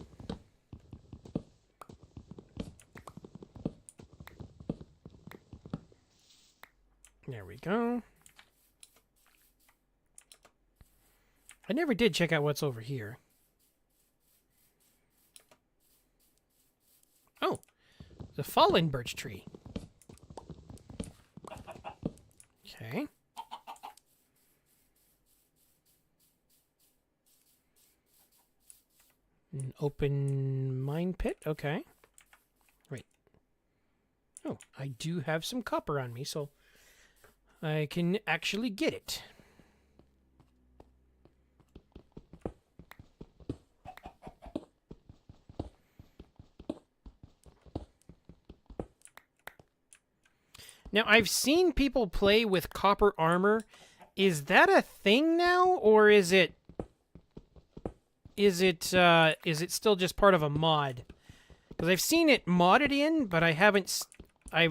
There we go. I never did check out what's over here. Oh, the fallen birch tree. Okay. An open mine pit. Okay. Right. Oh, I do have some copper on me, so I can actually get it. Now, I've seen people play with copper armor. Is that a thing now, or is it still just part of a mod? Because I've seen it modded in, but I haven't. I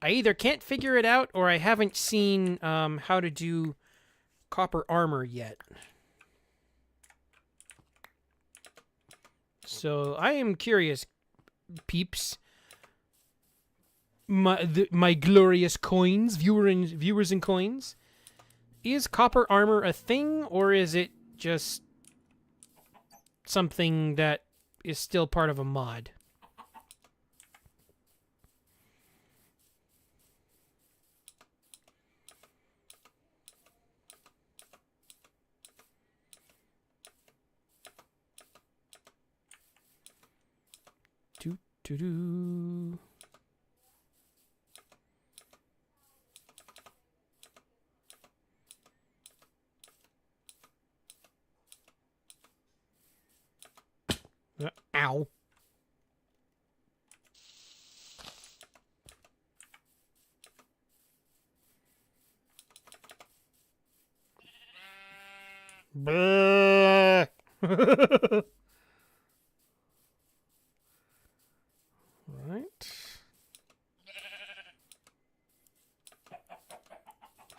either can't figure it out, or I haven't seen how to do copper armor yet. So I am curious, peeps. My glorious coins, viewers and coins. Is copper armor a thing, or is it just something that is still part of a mod? Do. Ow. Blah. Right.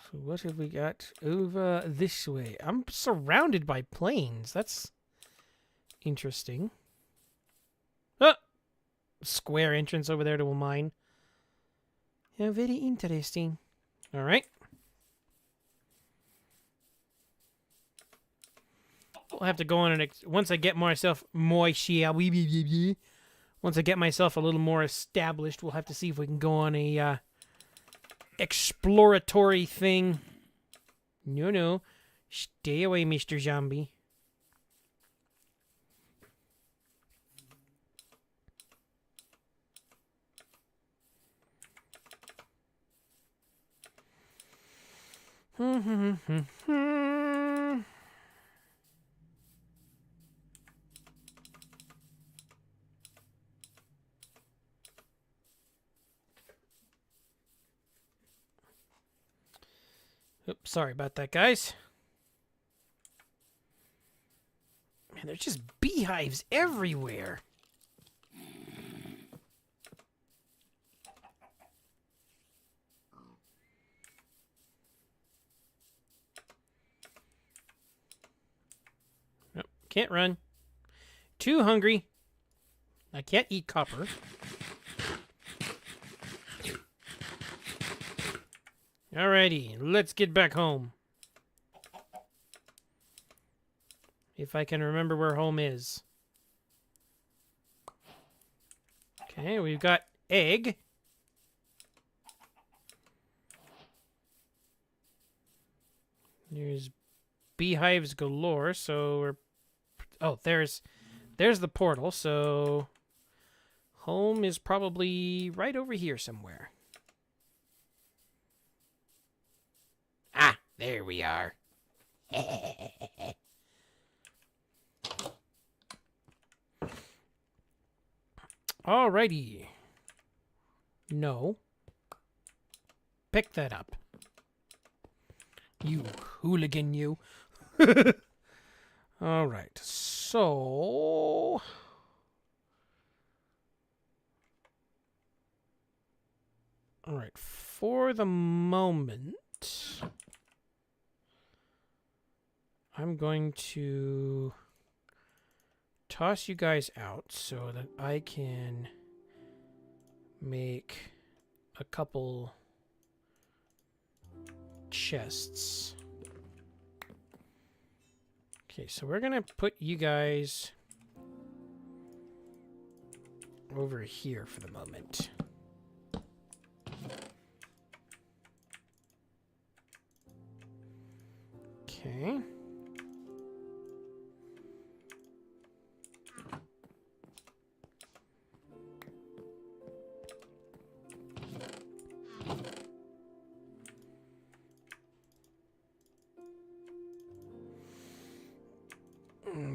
So what have we got over this way? I'm surrounded by plains. That's interesting. Ah! Square entrance over there to a mine. Yeah, very interesting. All right. We'll have to go on once I get myself once I get myself a little more established, we'll have to see if we can go on a exploratory thing. No. Stay away, Mr. Zombie. Oops, sorry about that, guys. Man, there's just beehives everywhere. Nope, can't run. Too hungry. I can't eat copper. Alrighty, let's get back home. If I can remember where home is. Okay, we've got egg. There's beehives galore. So we're... Oh, there's the portal. So home is probably right over here somewhere. Ah, there we are. Alrighty. No. Pick that up. You hooligan, you. Alright, so... Alright, for the moment... I'm going to toss you guys out so that I can make a couple chests. Okay, so we're gonna put you guys over here for the moment. Okay.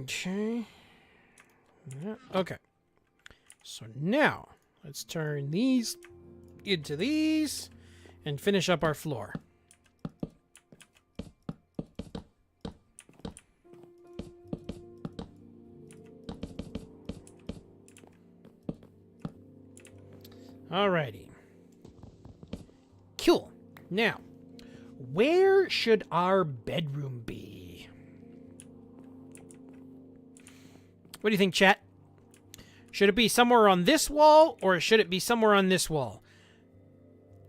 Okay. Okay. So now, let's turn these into these and finish up our floor. Alrighty. Cool. Now, where should our bedroom be? What do you think, chat? Should it be somewhere on this wall, or should it be somewhere on this wall?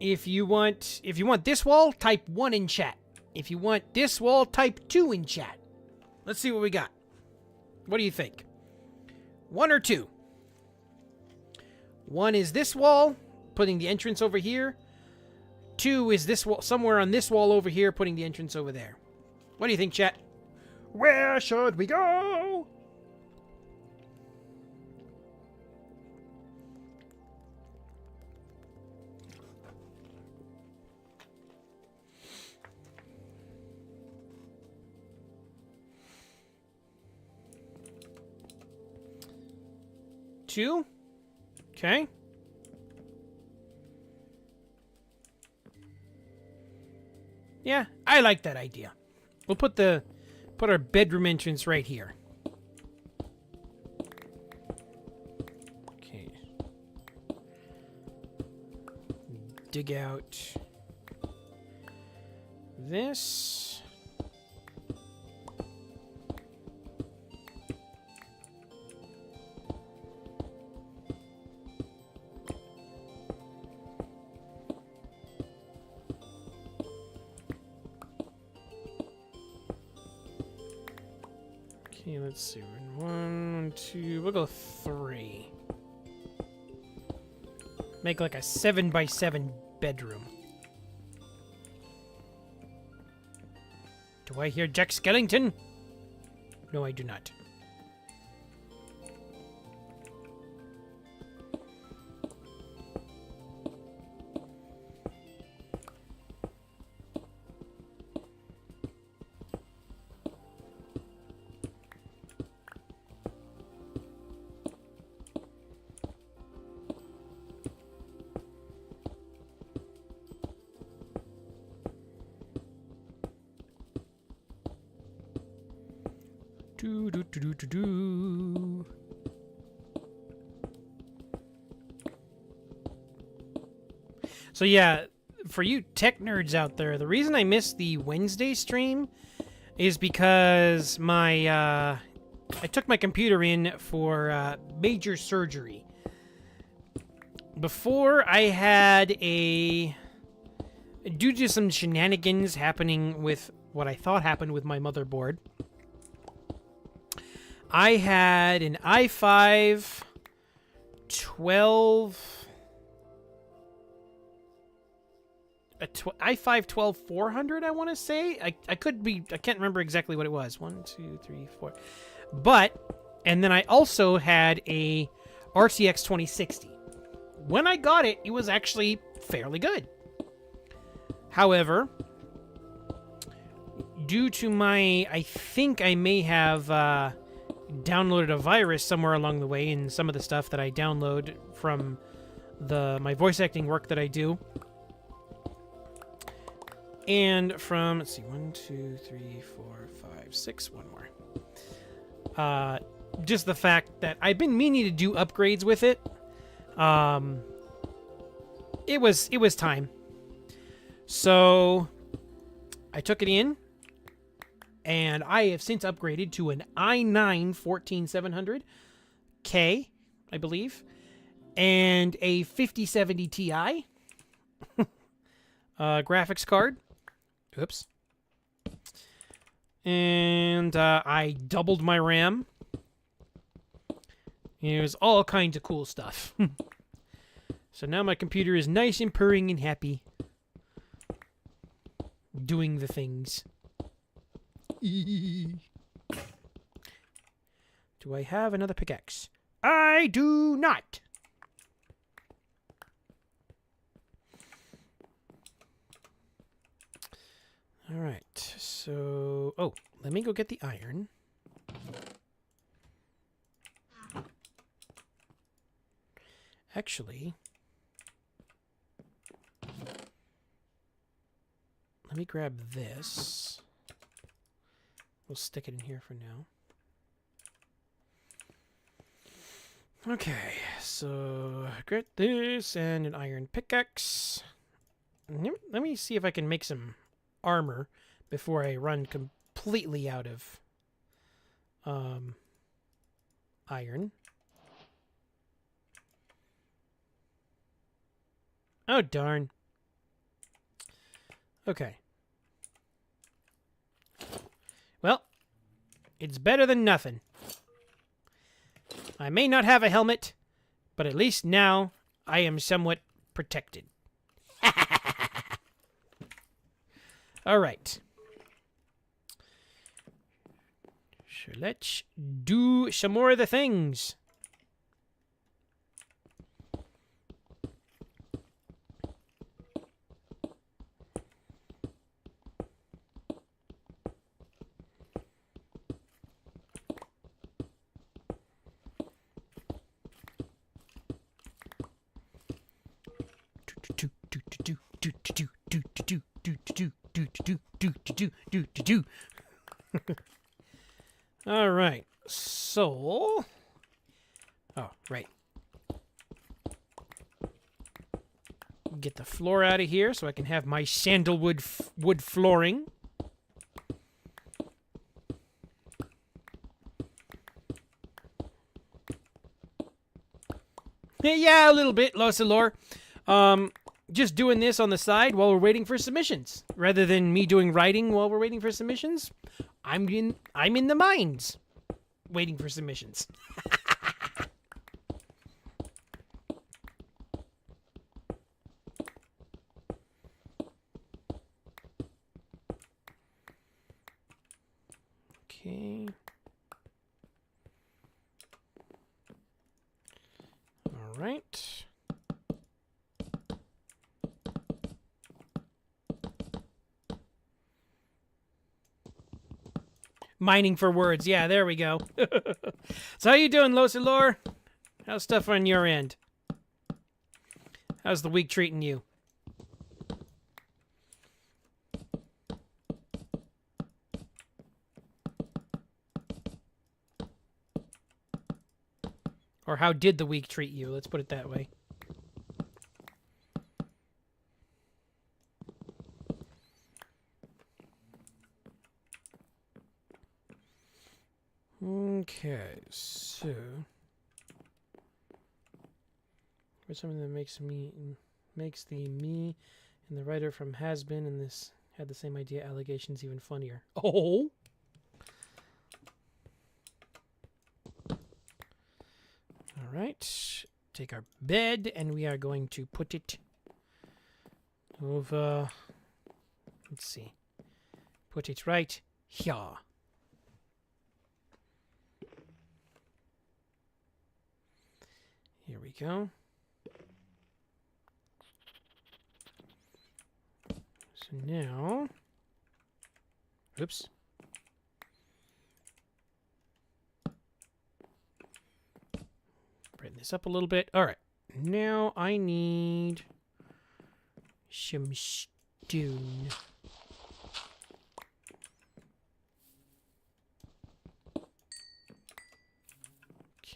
If you want this wall, type 1 in chat. If you want this wall, type 2 in chat. Let's see what we got. What do you think? 1 or 2? 1 is this wall, putting the entrance over here. 2 is this wall, somewhere on this wall over here, putting the entrance over there. What do you think, chat? Where should we go? Two? Okay. Yeah, I like that idea. We'll put our bedroom entrance right here. Okay. Dig out this. Okay, let's see. 1, 2, we'll go 3. Make like a 7x7 bedroom. Do I hear Jack Skellington? No, I do not. Do. So yeah, for you tech nerds out there, the reason I missed the Wednesday stream is because I took my computer in for major surgery. Before I had due to some shenanigans happening with what I thought happened with my motherboard, I had an i5 12 i5 12400, I want to say. I could be, I can't remember exactly what it was. 1, 2, 3, 4. But, and then I also had a RTX 2060. When I got it, it was actually fairly good. However, due to I think I may have downloaded a virus somewhere along the way in some of the stuff that I download from my voice acting work that I do. And from, let's see, 1, 2, 3, 4, 5, 6, one more. Just the fact that I've been meaning to do upgrades with it. It was time. So I took it in, and I have since upgraded to an i9 14700K, I believe, and a 5070 Ti graphics card. Oops. And I doubled my RAM. It was all kinds of cool stuff. So now my computer is nice and purring and happy. Doing the things. Do I have another pickaxe? I do not. All right. So, oh, let me go get the iron. Actually, let me grab this. We'll stick it in here for now. Okay, so get this and an iron pickaxe. Let me see if I can make some armor before I run completely out of iron. Oh, darn. Okay. Well, it's better than nothing. I may not have a helmet, but at least now I am somewhat protected. All right. So let's do some more of the things. All right. So, oh, right. Get the floor out of here so I can have my sandalwood wood flooring. Yeah, a little bit, Losalor. Just doing this on the side while we're waiting for submissions, rather than me doing writing while we're waiting for submissions. I'm in the mines, waiting for submissions. Okay. All right. Mining for words. Yeah, there we go. So how you doing, Losalor? How's stuff on your end? How's the week treating you? Or how did the week treat you? Let's put it that way. Okay, so what's something that makes the me and the writer from Has Been and this had the same idea allegations even funnier. Oh. All right. Take our bed and we are going to put it over. Let's see. Put it right here. Here we go. So now, oops. Brighten this up a little bit. All right. Now I need some stone.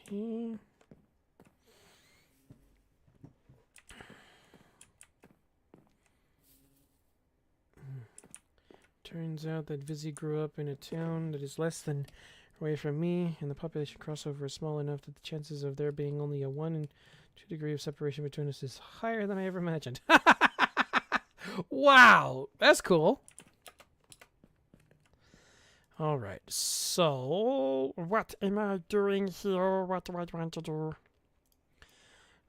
Okay. Turns out that Vizzy grew up in a town that is less than away from me, and the population crossover is small enough that the chances of there being only a 1 in 2 degree of separation between us is higher than I ever imagined. Wow, that's cool. All right, so what am I doing here? What do I want to do? I'm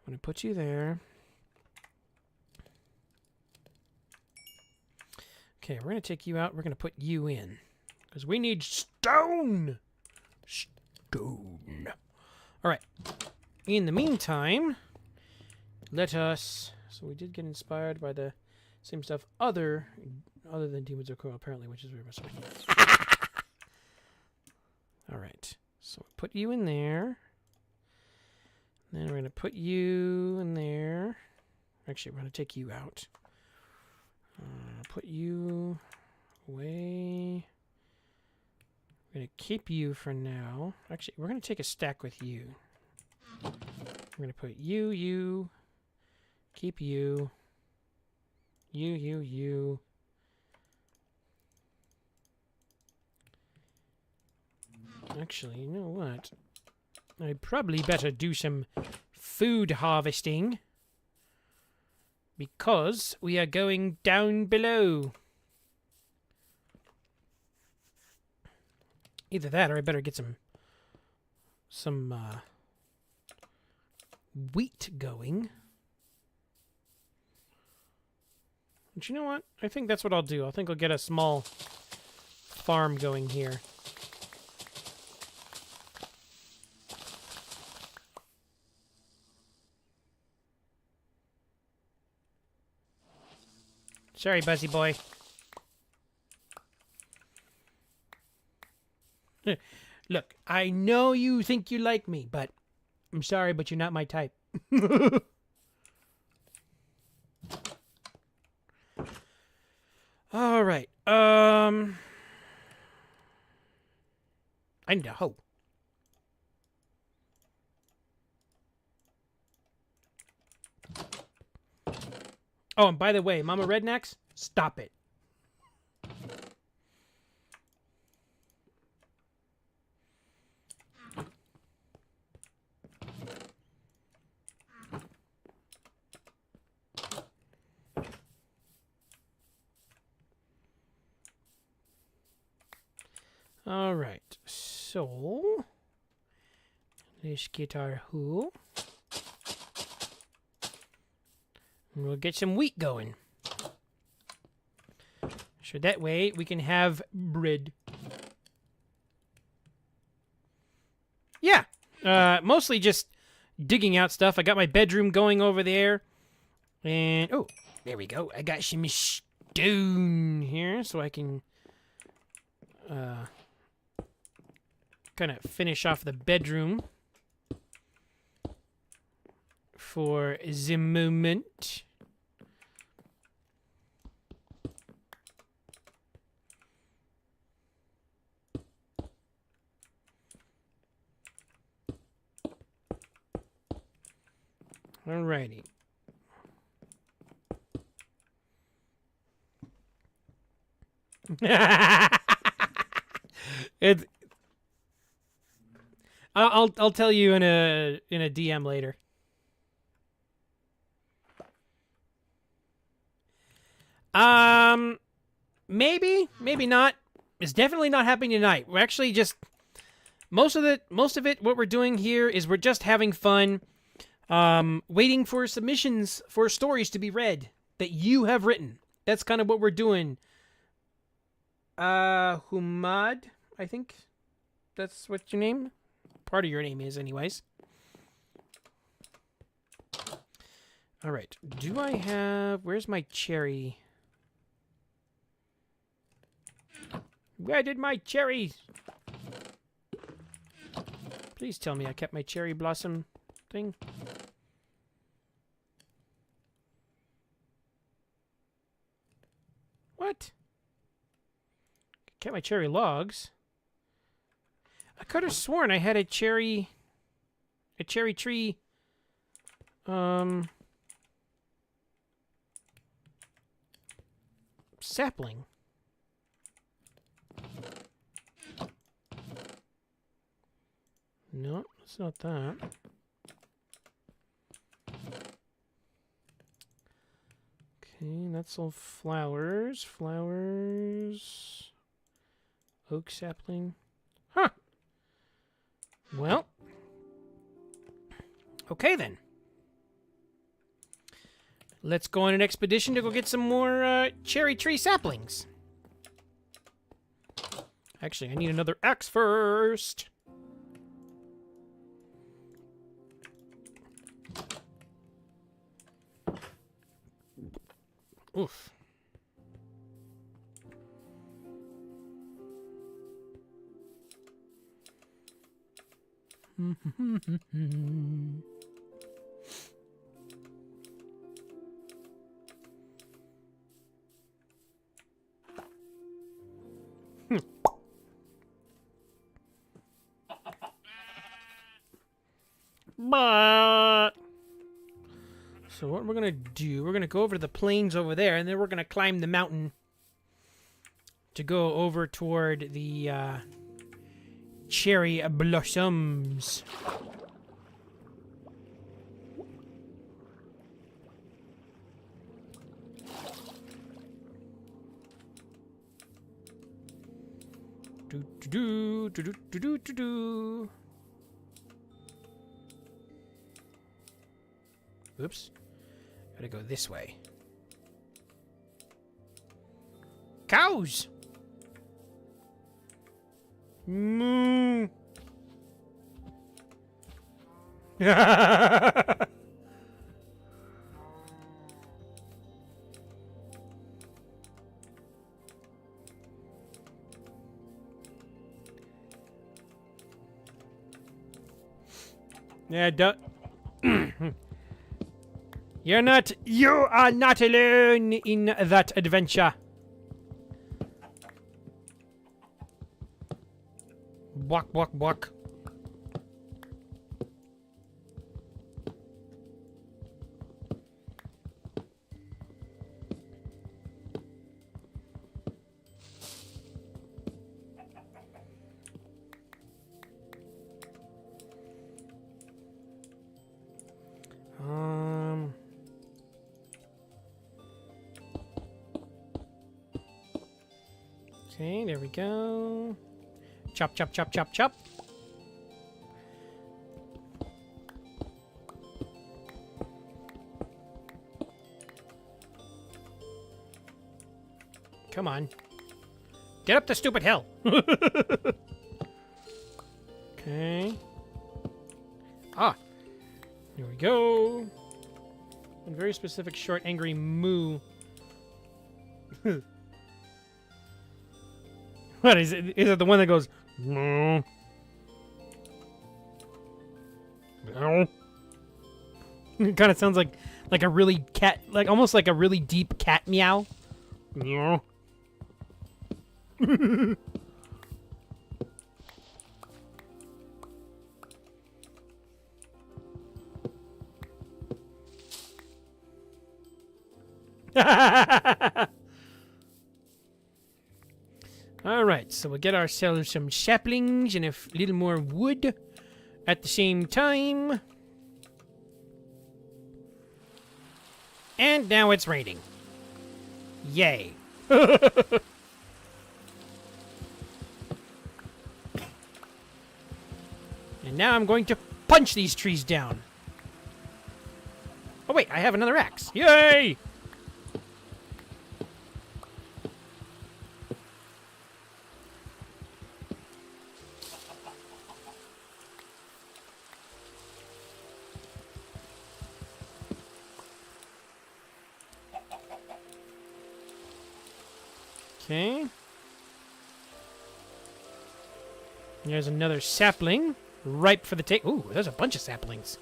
going to put you there. Okay, we're going to take you out. We're going to put you in. Because we need stone. Stone. All right. In the meantime, let us... So we did get inspired by the same stuff other than Demons of Coil, apparently, which is very much... All right. So put you in there. Then we're going to put you in there. Actually, we're going to take you out. Put you away. We're going to keep you for now. Actually, we're going to take a stack with you. We're going to put you, keep you, you. Actually, you know what? I probably better do some food harvesting. Because we are going down below. Either that or I better get some wheat going. But you know what? I think that's what I'll do. I think I'll get a small farm going here. Sorry, Buzzy boy. Look, I know you think you like me, but I'm sorry, but you're not my type. All right. I need a hoe. Oh, and by the way, Mama Rednecks, stop it. All right, so let's get our hoe. We'll get some wheat going. So that way we can have bread. Yeah. Mostly just digging out stuff. I got my bedroom going over there. And, oh, there we go. I got some stone here so I can kind of finish off the bedroom for the moment. Alrighty. I'll tell you in a DM later. Maybe not. It's definitely not happening tonight. We're actually just most of it. What we're doing here is we're just having fun, waiting for submissions for stories to be read. that you have written. That's kind of what we're doing. Humad, I think that's what your name, part of your name is, anyways. All right. Do I have? Where's my cherry? Where did my cherry? Please tell me I kept my cherry blossom thing. What? Kept my cherry logs. I could have sworn I had a cherry tree. Sapling. No, it's not that. Okay, that's all flowers. Flowers. Oak sapling. Huh. Well. Okay, then. Let's go on an expedition to go get some more cherry tree saplings. Actually, I need another axe first. Oof. But so what we're gonna do, we're gonna go over to the plains over there, and then we're gonna climb the mountain to go over toward the cherry blossoms. Do do do do do do do do. Oops. Gotta go this way. Cows! Moo! Yeah, you are not alone in that adventure. Buck, buck, buck. Okay, there we go. Chop, chop, chop, chop, chop. Come on. Get up the stupid hill. Okay. Ah. Here we go. One very specific short, angry moo. What is it? Is it the one that goes? No. No. It kind of sounds like a really cat, like almost like a really deep cat meow. No. All right, so we'll get ourselves some saplings and a little more wood at the same time. And now it's raining. Yay. And now I'm going to punch these trees down. Oh wait, I have another axe. Yay! Okay. There's another sapling. Ripe for the take. Ooh, there's a bunch of saplings.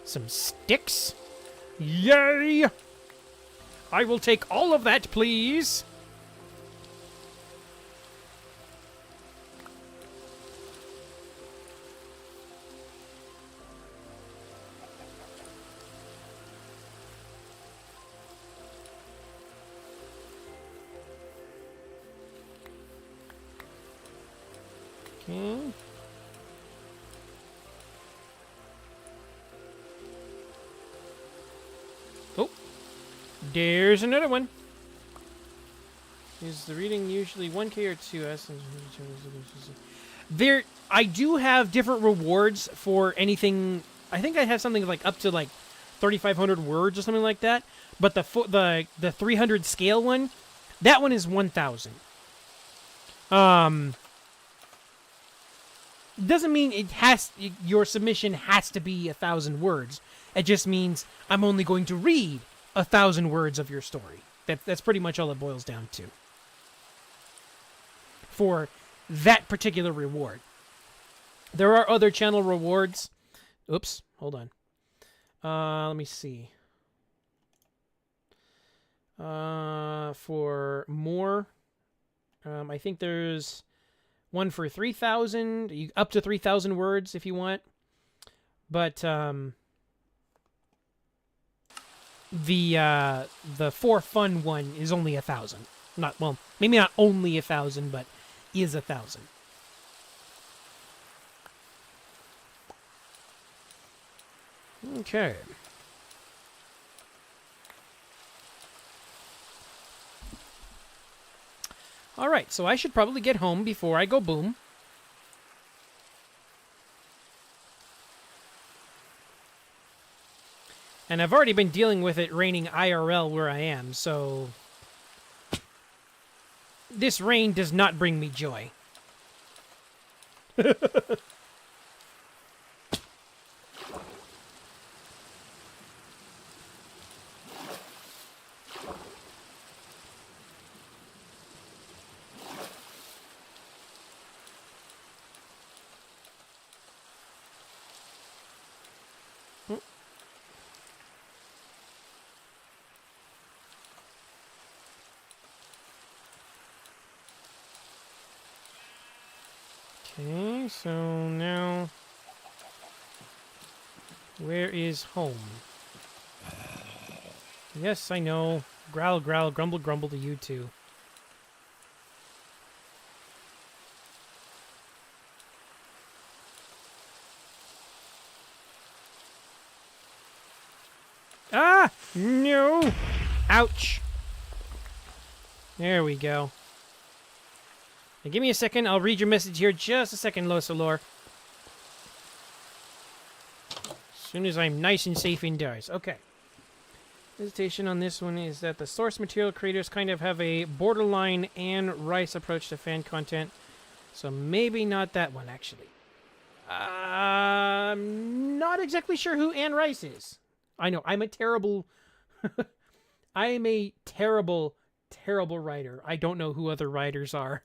Some sticks. Yay! I will take all of that, please. Okay. Oh, there's another one. Is the reading usually 1K or 2S? There, I do have different rewards for anything. I think I have something like up to like 3,500 words or something like that. But the 300 scale one, that one is 1,000. Doesn't mean your submission has to be 1,000 words. It just means I'm only going to read 1,000 words of your story. That's pretty much all it boils down to. For that particular reward. There are other channel rewards. Oops, hold on. Let me see. For more, I think there's one for 3,000, up to 3,000 words if you want. But the for fun one is only 1,000. Maybe not only 1,000, but is 1,000. Okay. All right, so I should probably get home before I go boom. And I've already been dealing with it raining IRL where I am, so this rain does not bring me joy. Okay, so now, where is home? Yes, I know. Growl, growl, grumble, grumble to you too. Ah! No! Ouch! There we go. Now give me a second. I'll read your message here. Just a second, Losalor. As soon as I'm nice and safe indoors. Okay. Hesitation on this one is that the source material creators kind of have a borderline Anne Rice approach to fan content. So maybe not that one, actually. I'm not exactly sure who Anne Rice is. I know. I'm a terrible... I am a terrible writer. I don't know who other writers are.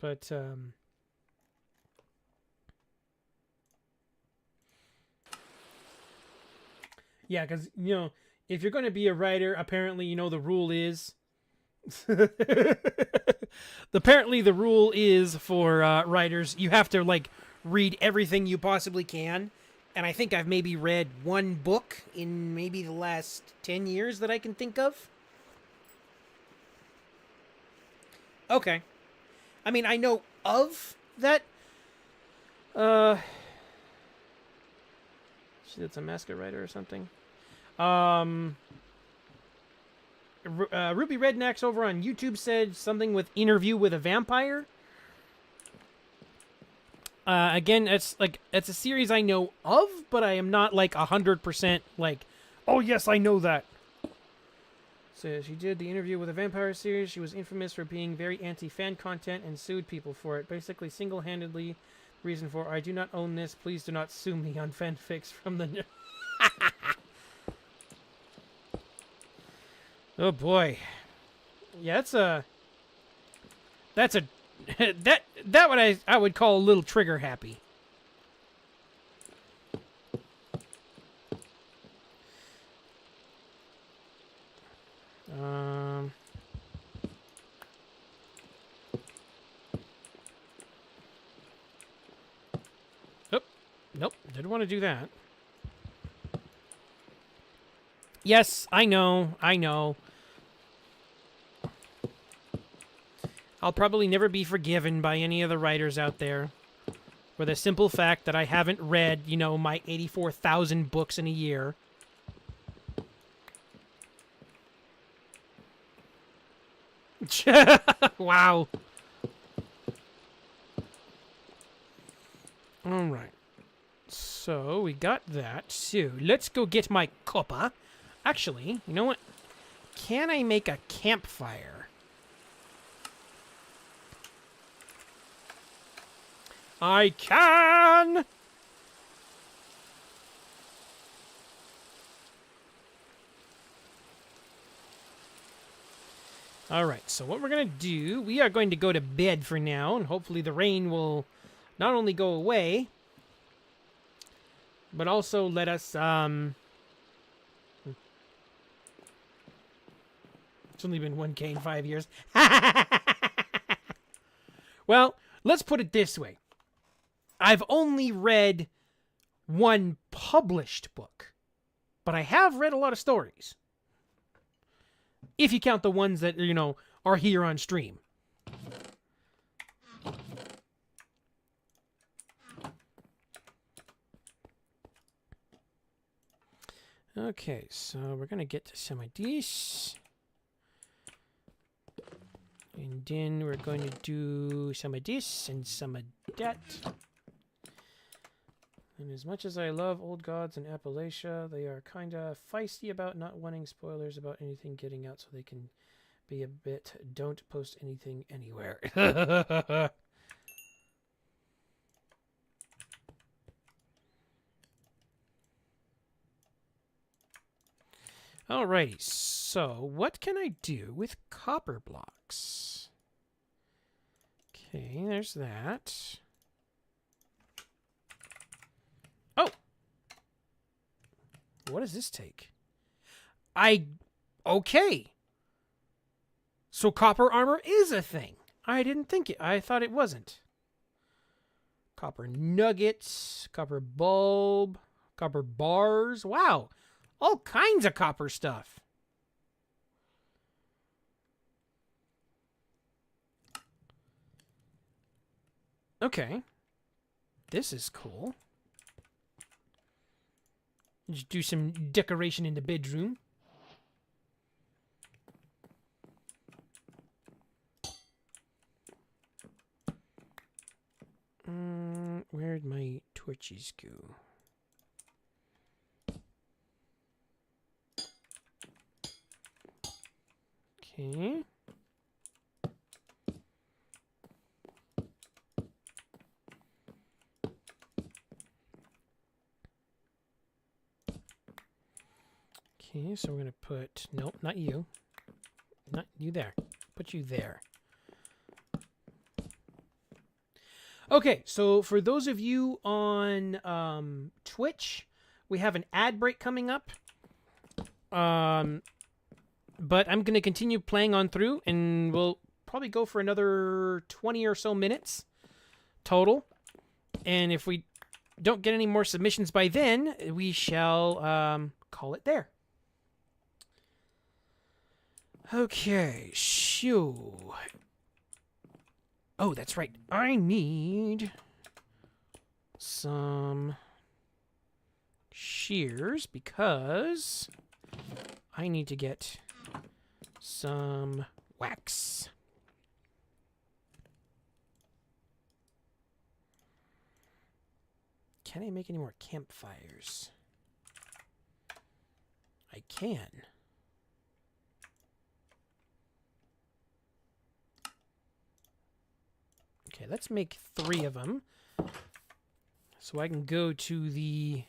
But, yeah, because, you know, if you're going to be a writer, apparently, you know, the rule is... Apparently the rule is for writers, you have to, like, read everything you possibly can. And I think I've maybe read one book in maybe the last 10 years that I can think of. Okay. I mean, I know of that. That's a mascot writer or something. Ruby Rednecks over on YouTube said something with Interview with a Vampire. Again, it's a series I know of, but I am not like 100% like, oh yes, I know that. So she did the interview with the Vampire series. She was infamous for being very anti-fan content and sued people for it. Basically, single-handedly, reason for I do not own this. Please do not sue me on fanfics from the. Oh boy, yeah, that's a that what I would call a little trigger happy. Oh, nope, didn't want to do that. Yes, I know. I'll probably never be forgiven by any of the writers out there for the simple fact that I haven't read, my 84,000 books in a year. Wow. All right. So we got that. So let's go get my copper. Actually, you know what? Can I make a campfire? I can! Alright, so what we're going to do, we are going to go to bed for now, and hopefully the rain will not only go away, but also let us, It's only been 1K in 5 years. Well, let's put it this way. I've only read one published book, but I have read a lot of stories. If you count the ones that, are here on stream. Okay, so we're going to get to some of these. And then we're going to do some of this and some of that. And as much as I love Old Gods in Appalachia, they are kind of feisty about not wanting spoilers about anything getting out, so they can be a bit, don't post anything anywhere. Alrighty, so what can I do with copper blocks? Okay, there's that. Oh! What does this take? Okay. So copper armor is a thing. I didn't think it. I thought it wasn't. Copper nuggets, copper bulb, copper bars. Wow. All kinds of copper stuff. Okay. This is cool. Just do some decoration in the bedroom. Where'd my torches go? Okay. Okay, so we're going to put... Nope, not you. Not you there. Put you there. Okay, so for those of you on Twitch, we have an ad break coming up. But I'm going to continue playing on through, and we'll probably go for another 20 or so minutes total. And if we don't get any more submissions by then, we shall call it there. Okay, shoo. Oh, that's right. I need some shears because I need to get some wax. Can I make any more campfires? I can. Okay, let's make 3 of them. So I can go to the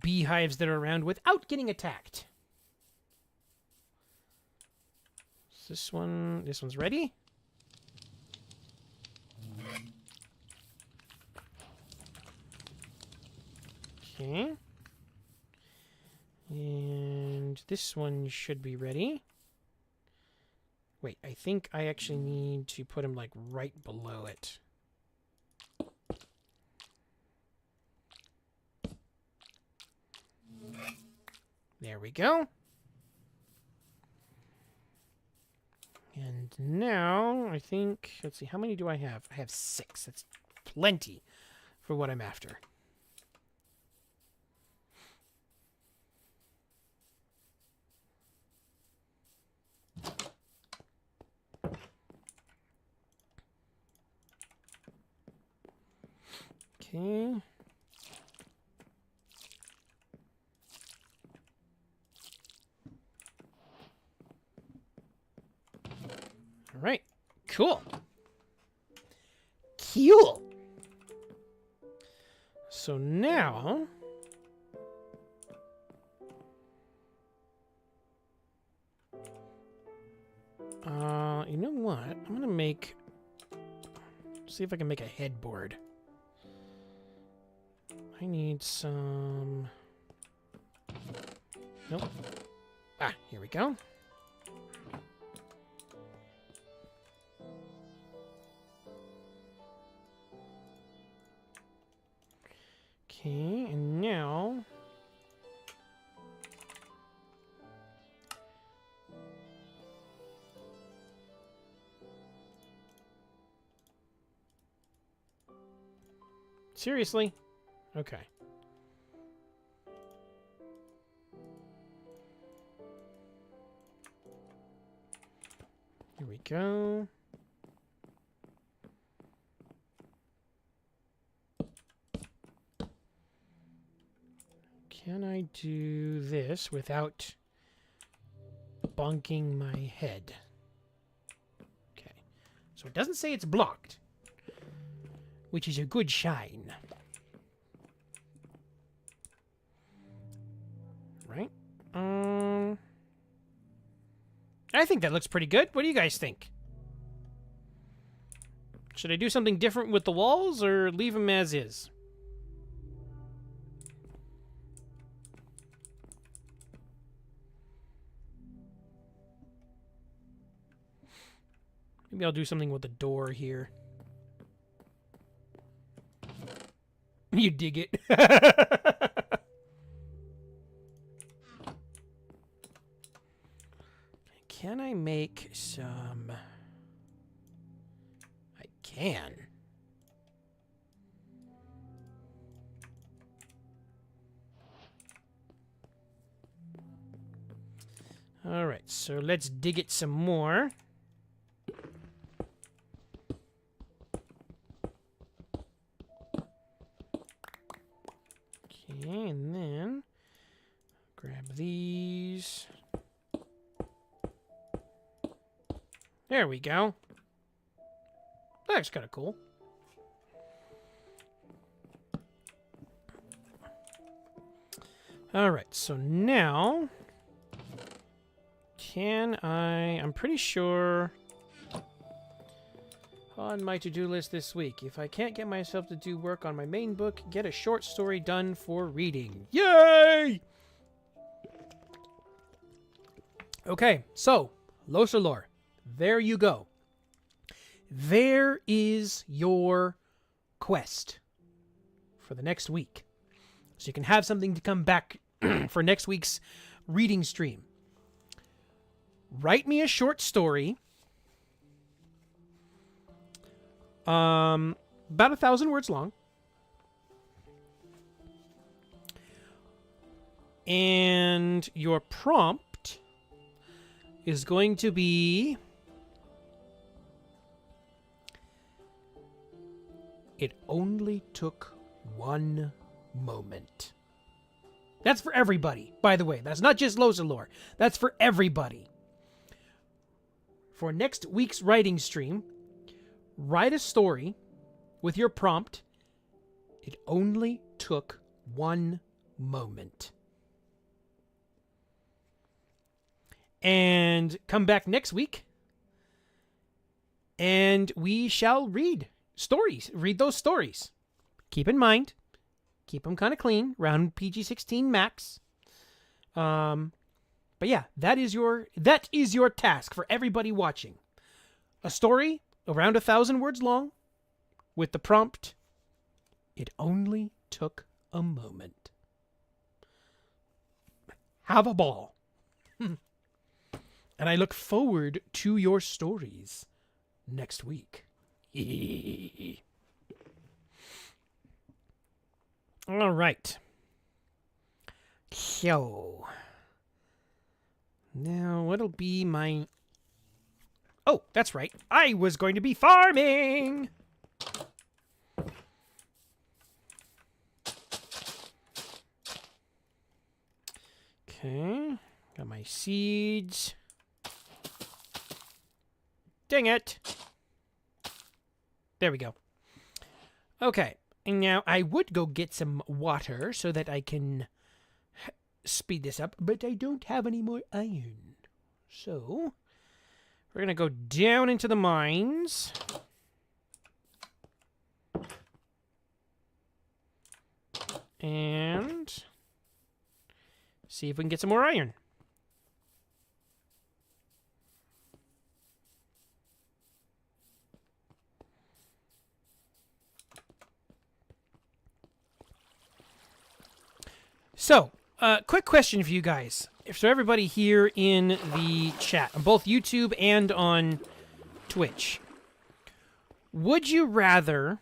beehives that are around without getting attacked. Is this one's ready. Okay. And this one should be ready. Wait, I think I actually need to put him like right below it. There we go. And now, I think, let's see, how many do I have? I have 6. That's plenty for what I'm after. Okay. All right. Cool. Cool. So now, you know what? I'm gonna see if I can make a headboard. I need some. Nope. Ah, here we go. Okay, and now seriously? Okay. Here we go. Can I do this without bonking my head? Okay. So it doesn't say it's blocked, which is a good sign. Right? I think that looks pretty good. What do you guys think? Should I do something different with the walls or leave them as is? Maybe I'll do something with the door here. You dig it. Can I make some... I can. All right, so let's dig it some more. Okay, and then grab these. There we go. That's kind of cool. All right, so now I'm pretty sure on my to-do list this week, if I can't get myself to do work on my main book, get a short story done for reading. Yay! Okay, so, Losalor, there you go. There is your quest for the next week. So you can have something to come back for next week's reading stream. Write me a short story. About 1,000 words long. And your prompt is going to be... It only took one moment. That's for everybody, by the way. That's not just Losalor. That's for everybody. for next week's writing stream, write a story with your prompt. It only took 1 moment. And come back next week, and we shall read stories. Read those stories. Keep in mind, keep them kind of clean, around PG-16 max. But yeah, that is your task for everybody watching. A story around 1,000 words long, with the prompt, it only took a moment. Have a ball. And I look forward to your stories next week. All right. So, now what'll be my... Oh, that's right. I was going to be farming! Okay. Got my seeds. Dang it. There we go. Okay. And now I would go get some water so that I can speed this up, but I don't have any more iron. So, we're going to go down into the mines. And see if we can get some more iron. So, quick question for you guys. For everybody here in the chat, on both YouTube and on Twitch. Would you rather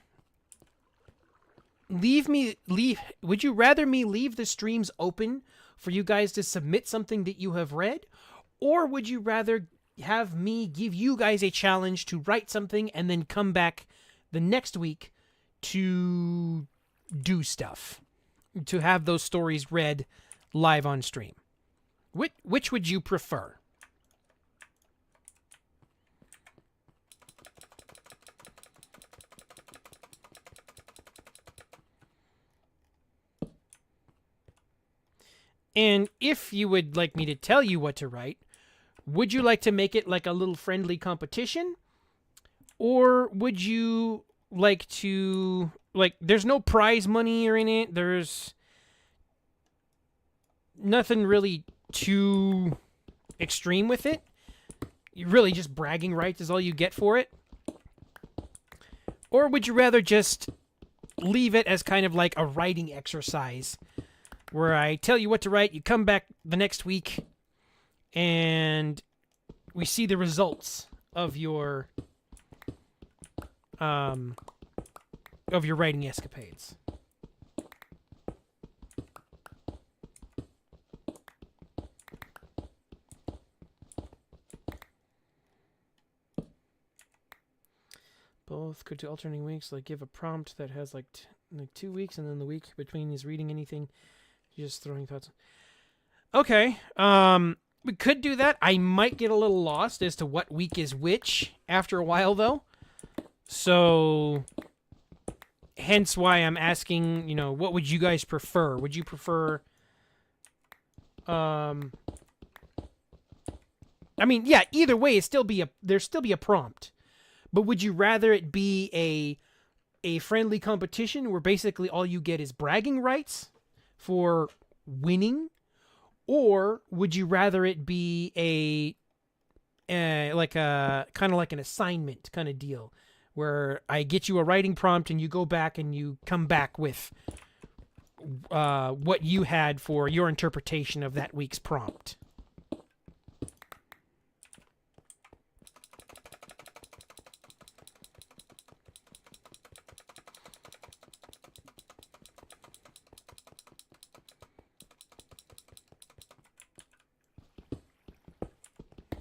would you rather me leave the streams open for you guys to submit something that you have read? Or would you rather have me give you guys a challenge to write something and then come back the next week to do stuff? To have those stories read live on stream. Which would you prefer? And if you would like me to tell you what to write, would you like to make it like a little friendly competition? Or would you like to... Like, there's no prize money or in it. There's nothing really too extreme with it. You really just bragging rights is all you get for it. Or would you rather just leave it as kind of like a writing exercise where I tell you what to write, you come back the next week, and we see the results of your writing escapades. Both could do alternating weeks, like give a prompt that has like 2 weeks, and then the week between is reading anything, just throwing thoughts. Okay, we could do that. I might get a little lost as to what week is which after a while, though. So, hence why I'm asking, you know, what would you guys prefer? Would you prefer, I mean, yeah, either way, there'd still be a prompt. But would you rather it be a friendly competition where basically all you get is bragging rights for winning? Or would you rather it be like a kind of like an assignment kind of deal where I get you a writing prompt and you go back and you come back with what you had for your interpretation of that week's prompt?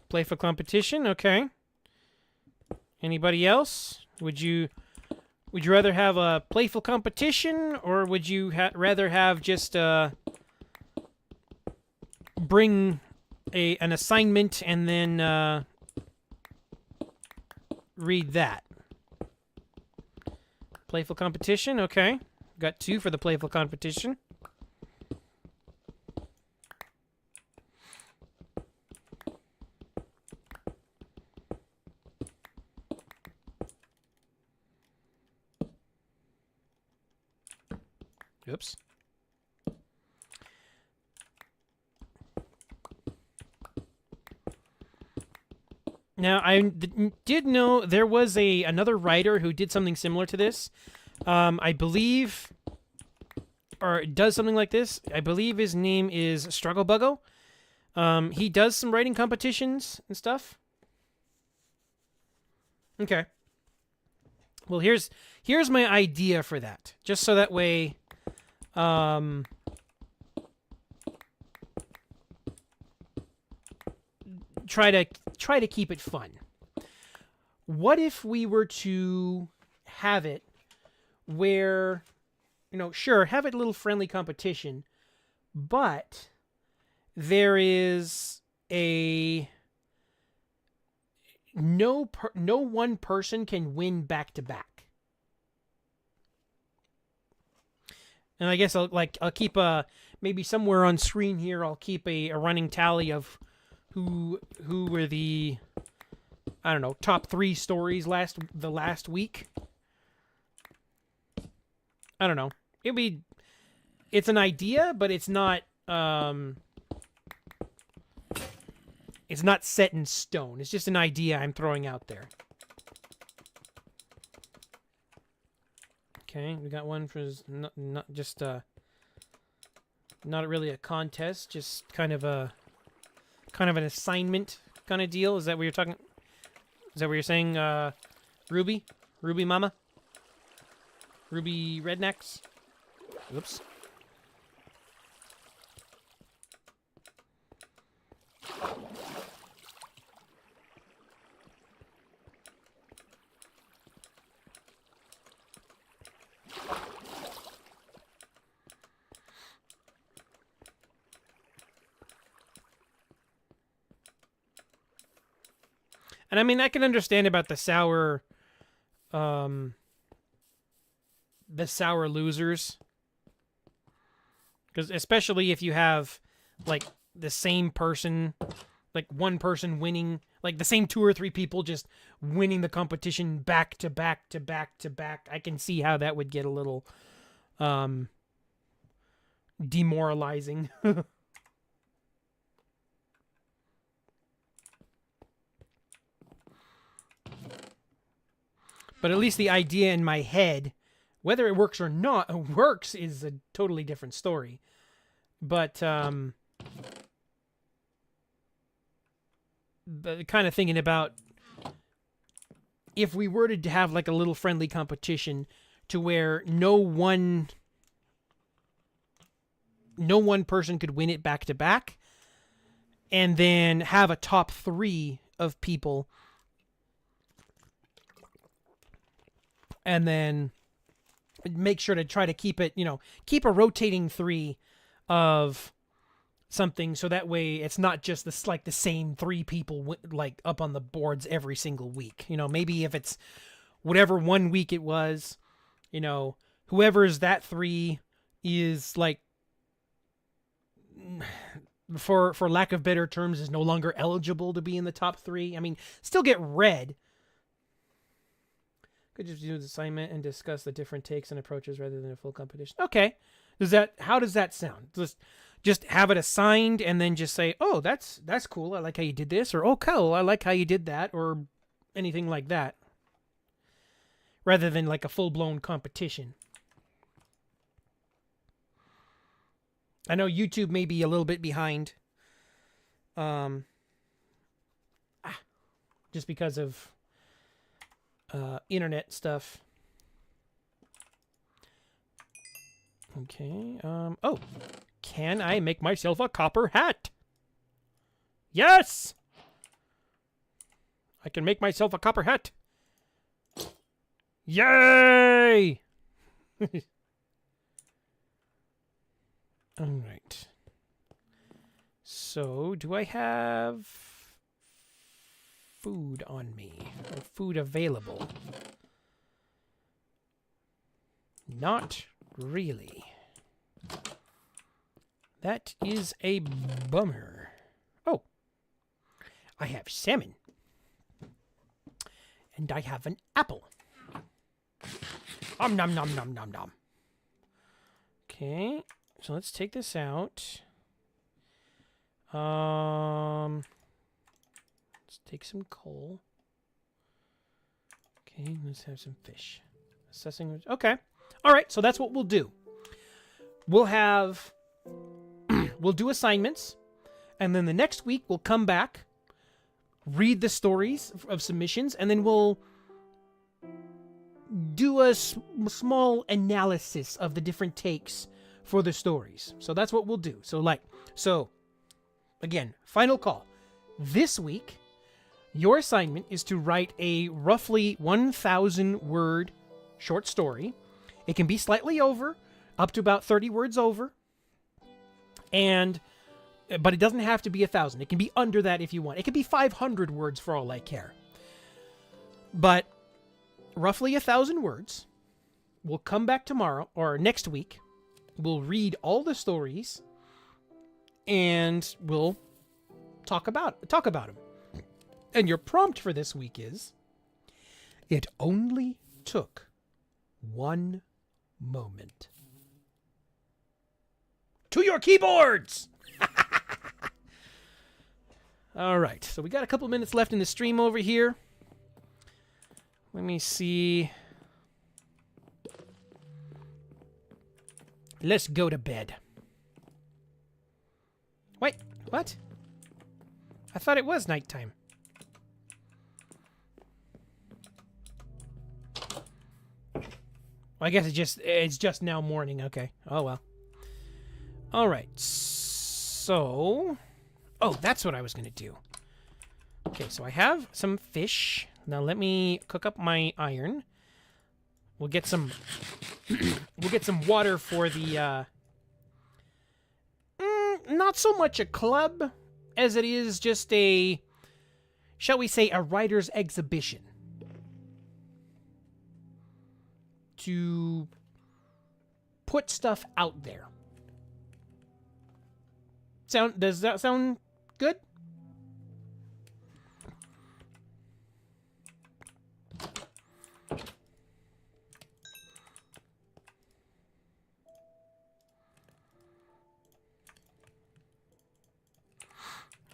Play for competition, okay. Anybody else? Would you rather have a playful competition, or would you rather have just bring an assignment and then read that. Playful competition, okay. Got 2 for the playful competition. Oops. Now, I did know there was another writer who did something similar to this. I believe, or does something like this. I believe his name is Struggle Buggo. He does some writing competitions and stuff. Okay. Well, here's my idea for that. Just so that way, try to keep it fun. What if we were to have it where, sure, have it a little friendly competition, but there is no one person can win back to back. And I guess I'll keep maybe somewhere on screen here. I'll keep a running tally of who were the, I don't know, top 3 stories the last week. I don't know. It's an idea, but it's not set in stone. It's just an idea I'm throwing out there. Okay, we got one for not just not really a contest, just kind of an assignment kind of deal. Is that what you're talking? Is that what you're saying, Ruby? Ruby Mama? Ruby Rednecks? Oops. And I mean, I can understand about the sour losers. Because especially if you have, like, the same person, like, one person winning, like, the same 2 or 3 people just winning the competition back to back to back to back. I can see how that would get a little demoralizing. But at least the idea in my head, whether it works or not, works is a totally different story. But kind of thinking about if we were to have like a little friendly competition to where no one person could win it back to back, and then have a top 3 of people, and then make sure to try to keep it, keep a rotating 3 of something, so that way it's not just this like the same 3 people like up on the boards every single week. Maybe if it's whatever one week it was, whoever's that 3 is like, for lack of better terms, is no longer eligible to be in the top 3. I mean, still get read. Could just do the assignment and discuss the different takes and approaches rather than a full competition. Okay. How does that sound? Just have it assigned and then just say, oh, that's cool. I like how you did this. Or, oh, cool. I like how you did that. Or anything like that. Rather than like a full-blown competition. I know YouTube may be a little bit behind. Just because of internet stuff. Okay. Oh, can I make myself a copper hat? Yes! I can make myself a copper hat. Yay! All right. So, do I have food on me, or food available. Not really. That is a bummer. Oh, I have salmon. And I have an apple. Nom nom nom nom nom nom. Okay, so let's take this out. Let's take some coal. Okay, let's have some fish. Assessing. Okay. All right, so that's what we'll do. We'll have we'll do assignments, and then the next week we'll come back, read the stories of submissions, and then we'll do a small analysis of the different takes for the stories. So that's what we'll do. So again, final call. This week, your assignment is to write a roughly 1,000 word short story. It can be slightly over, up to about 30 words over. But it doesn't have to be 1,000. It can be under that if you want. It can be 500 words for all I care. But roughly 1,000 words. We'll come back tomorrow or next week. We'll read all the stories and we'll talk about them. And your prompt for this week is, it only took one moment. To your keyboards! All right, so we got a couple minutes left in the stream over here. Let me see. Let's go to bed. Wait, what? I thought it was nighttime. Well, I guess it's just now morning. Okay. Oh well. All right. So, oh, that's what I was gonna do. Okay, so I have some fish. Now let me cook up my iron. We'll get some. We'll get some water for the. Not so much a club as it is just a, shall we say, a writer's exhibition. To put stuff out there. Does that sound good?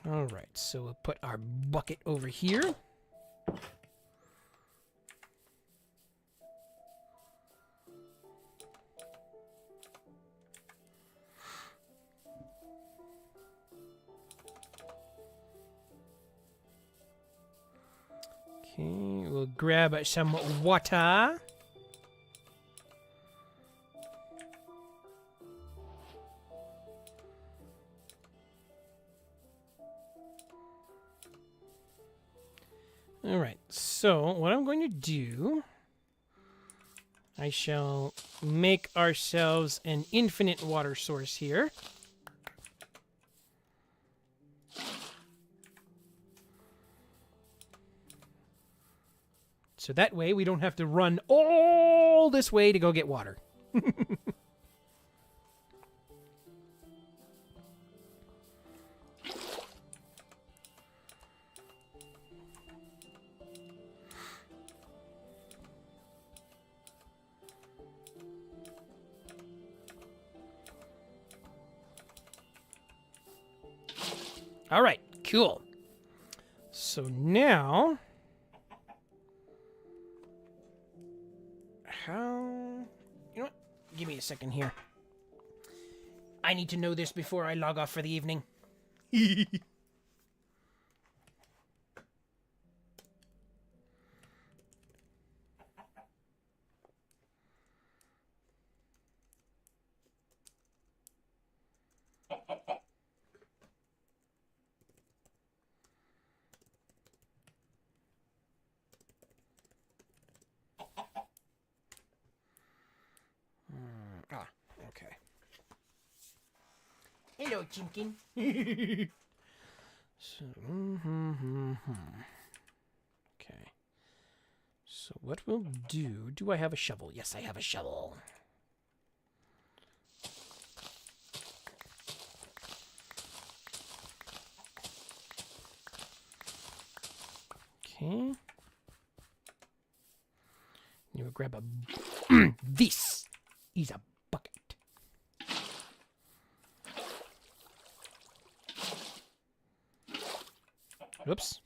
All right, so we'll put our bucket over here. Okay, we'll grab some water. All right, so what I'm going to do, I shall make ourselves an infinite water source here. So that way we don't have to run all this way to go get water. All right, cool. So now, you know what? Give me a second here. I need to know this before I log off for the evening. Okay. Hello, Chimkin. So, So what we'll do I have a shovel? Yes, I have a shovel. Okay. You will grab a... This is a bucket. Oops.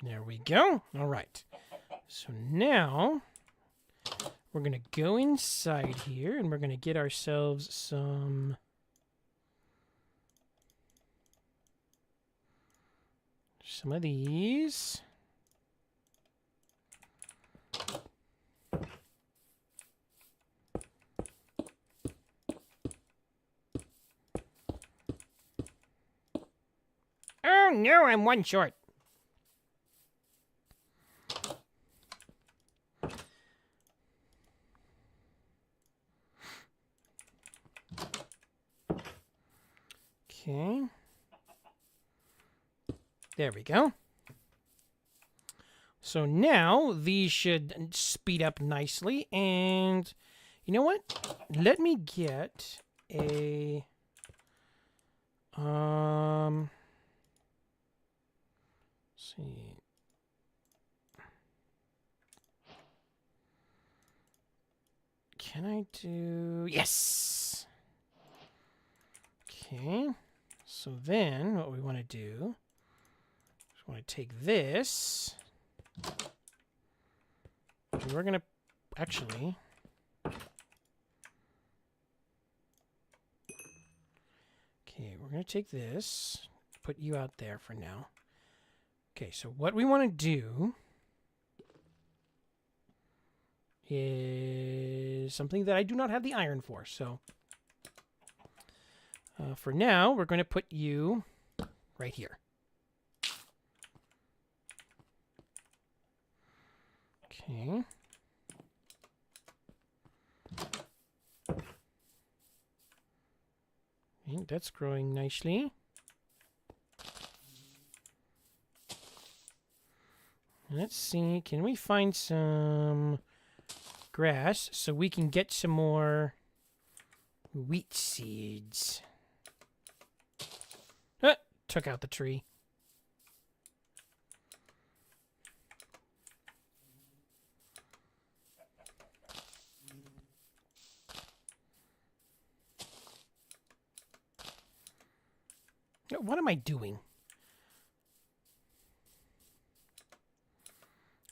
There we go. All right. So now we're going to go inside here and we're going to get ourselves some of these. Oh no, I'm one short. Okay. There we go. So now these should speed up nicely. And you know what? Let me get a... let's see. Can I do... Yes! Okay. So then what we want to do is we want to take this. And we're going to actually... Okay, we're going to take this, put you out there for now. Okay, so what we want to do is something that I do not have the iron for. So for now, we're going to put you right here. Okay. Okay, that's growing nicely. Let's see, can we find some grass so we can get some more wheat seeds? Took out the tree. What am I doing?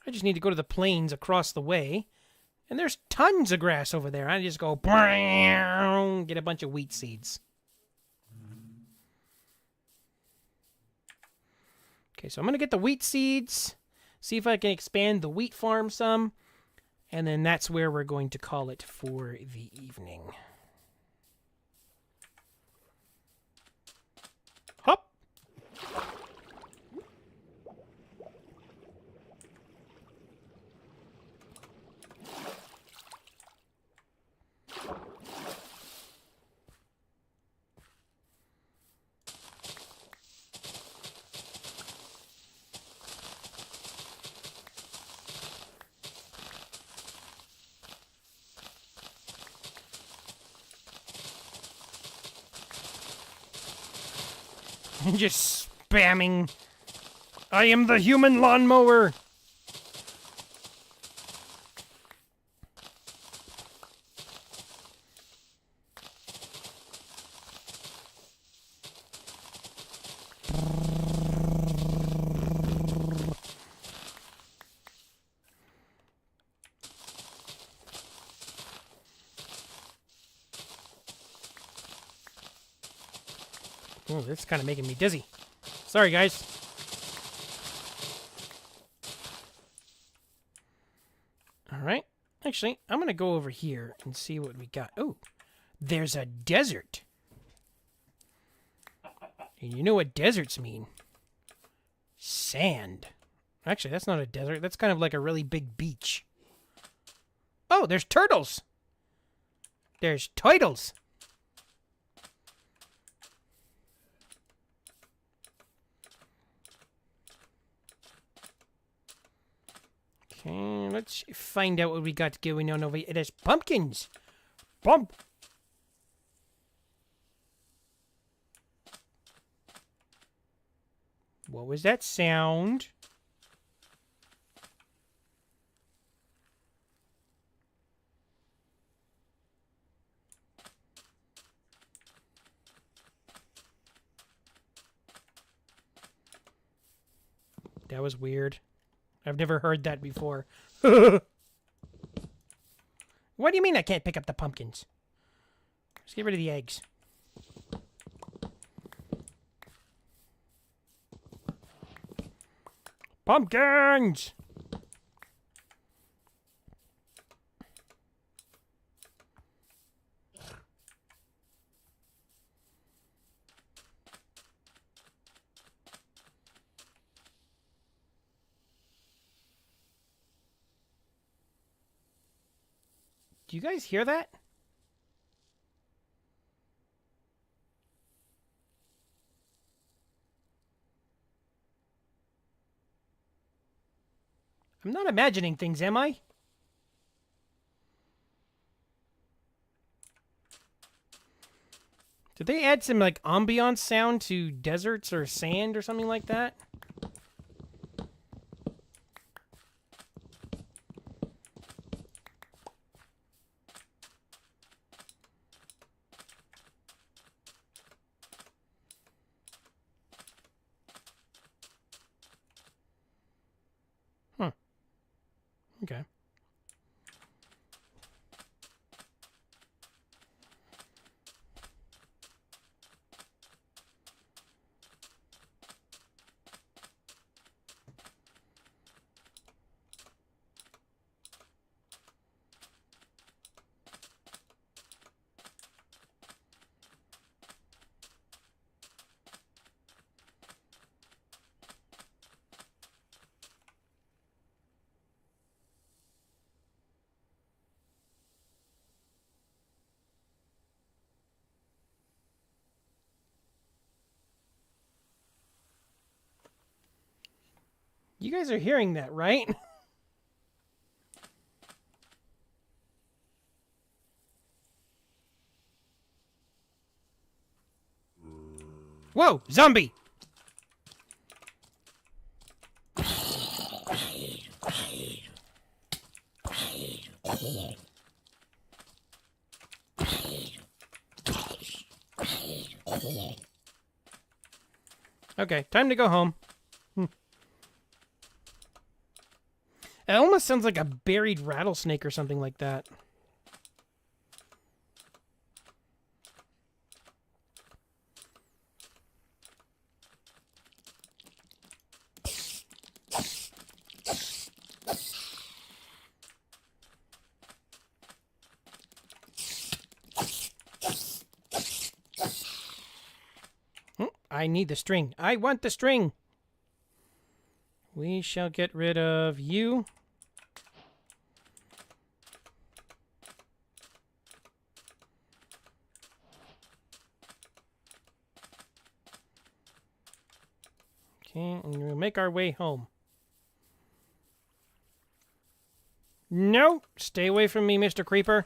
I just need to go to the plains across the way. And there's tons of grass over there. I just go, get a bunch of wheat seeds. Okay, so I'm going to get the wheat seeds, see if I can expand the wheat farm some, and then that's where we're going to call it for the evening. Hop! Just spamming. I am the human lawnmower. Oh, that's kind of making me dizzy. Sorry, guys. All right. Actually, I'm going to go over here and see what we got. Oh, there's a desert. And you know what deserts mean? Sand. Actually, that's not a desert. That's kind of like a really big beach. Oh, there's turtles. There's turtles. Okay, let's find out what we got going on over here. There's pumpkins. Bump. What was that sound? That was weird. I've never heard that before. What do you mean I can't pick up the pumpkins? Let's get rid of the eggs. Pumpkins! Do you guys hear that? I'm not imagining things, am I? Did they add some, like, ambiance sound to deserts or sand or something like that? Huh. Okay. You guys are hearing that, right? Whoa, zombie! Okay, time to go home. It almost sounds like a buried rattlesnake or something like that. I need the string. I want the string. We shall get rid of you. Okay, and we'll make our way home. No, stay away from me, Mr. Creeper.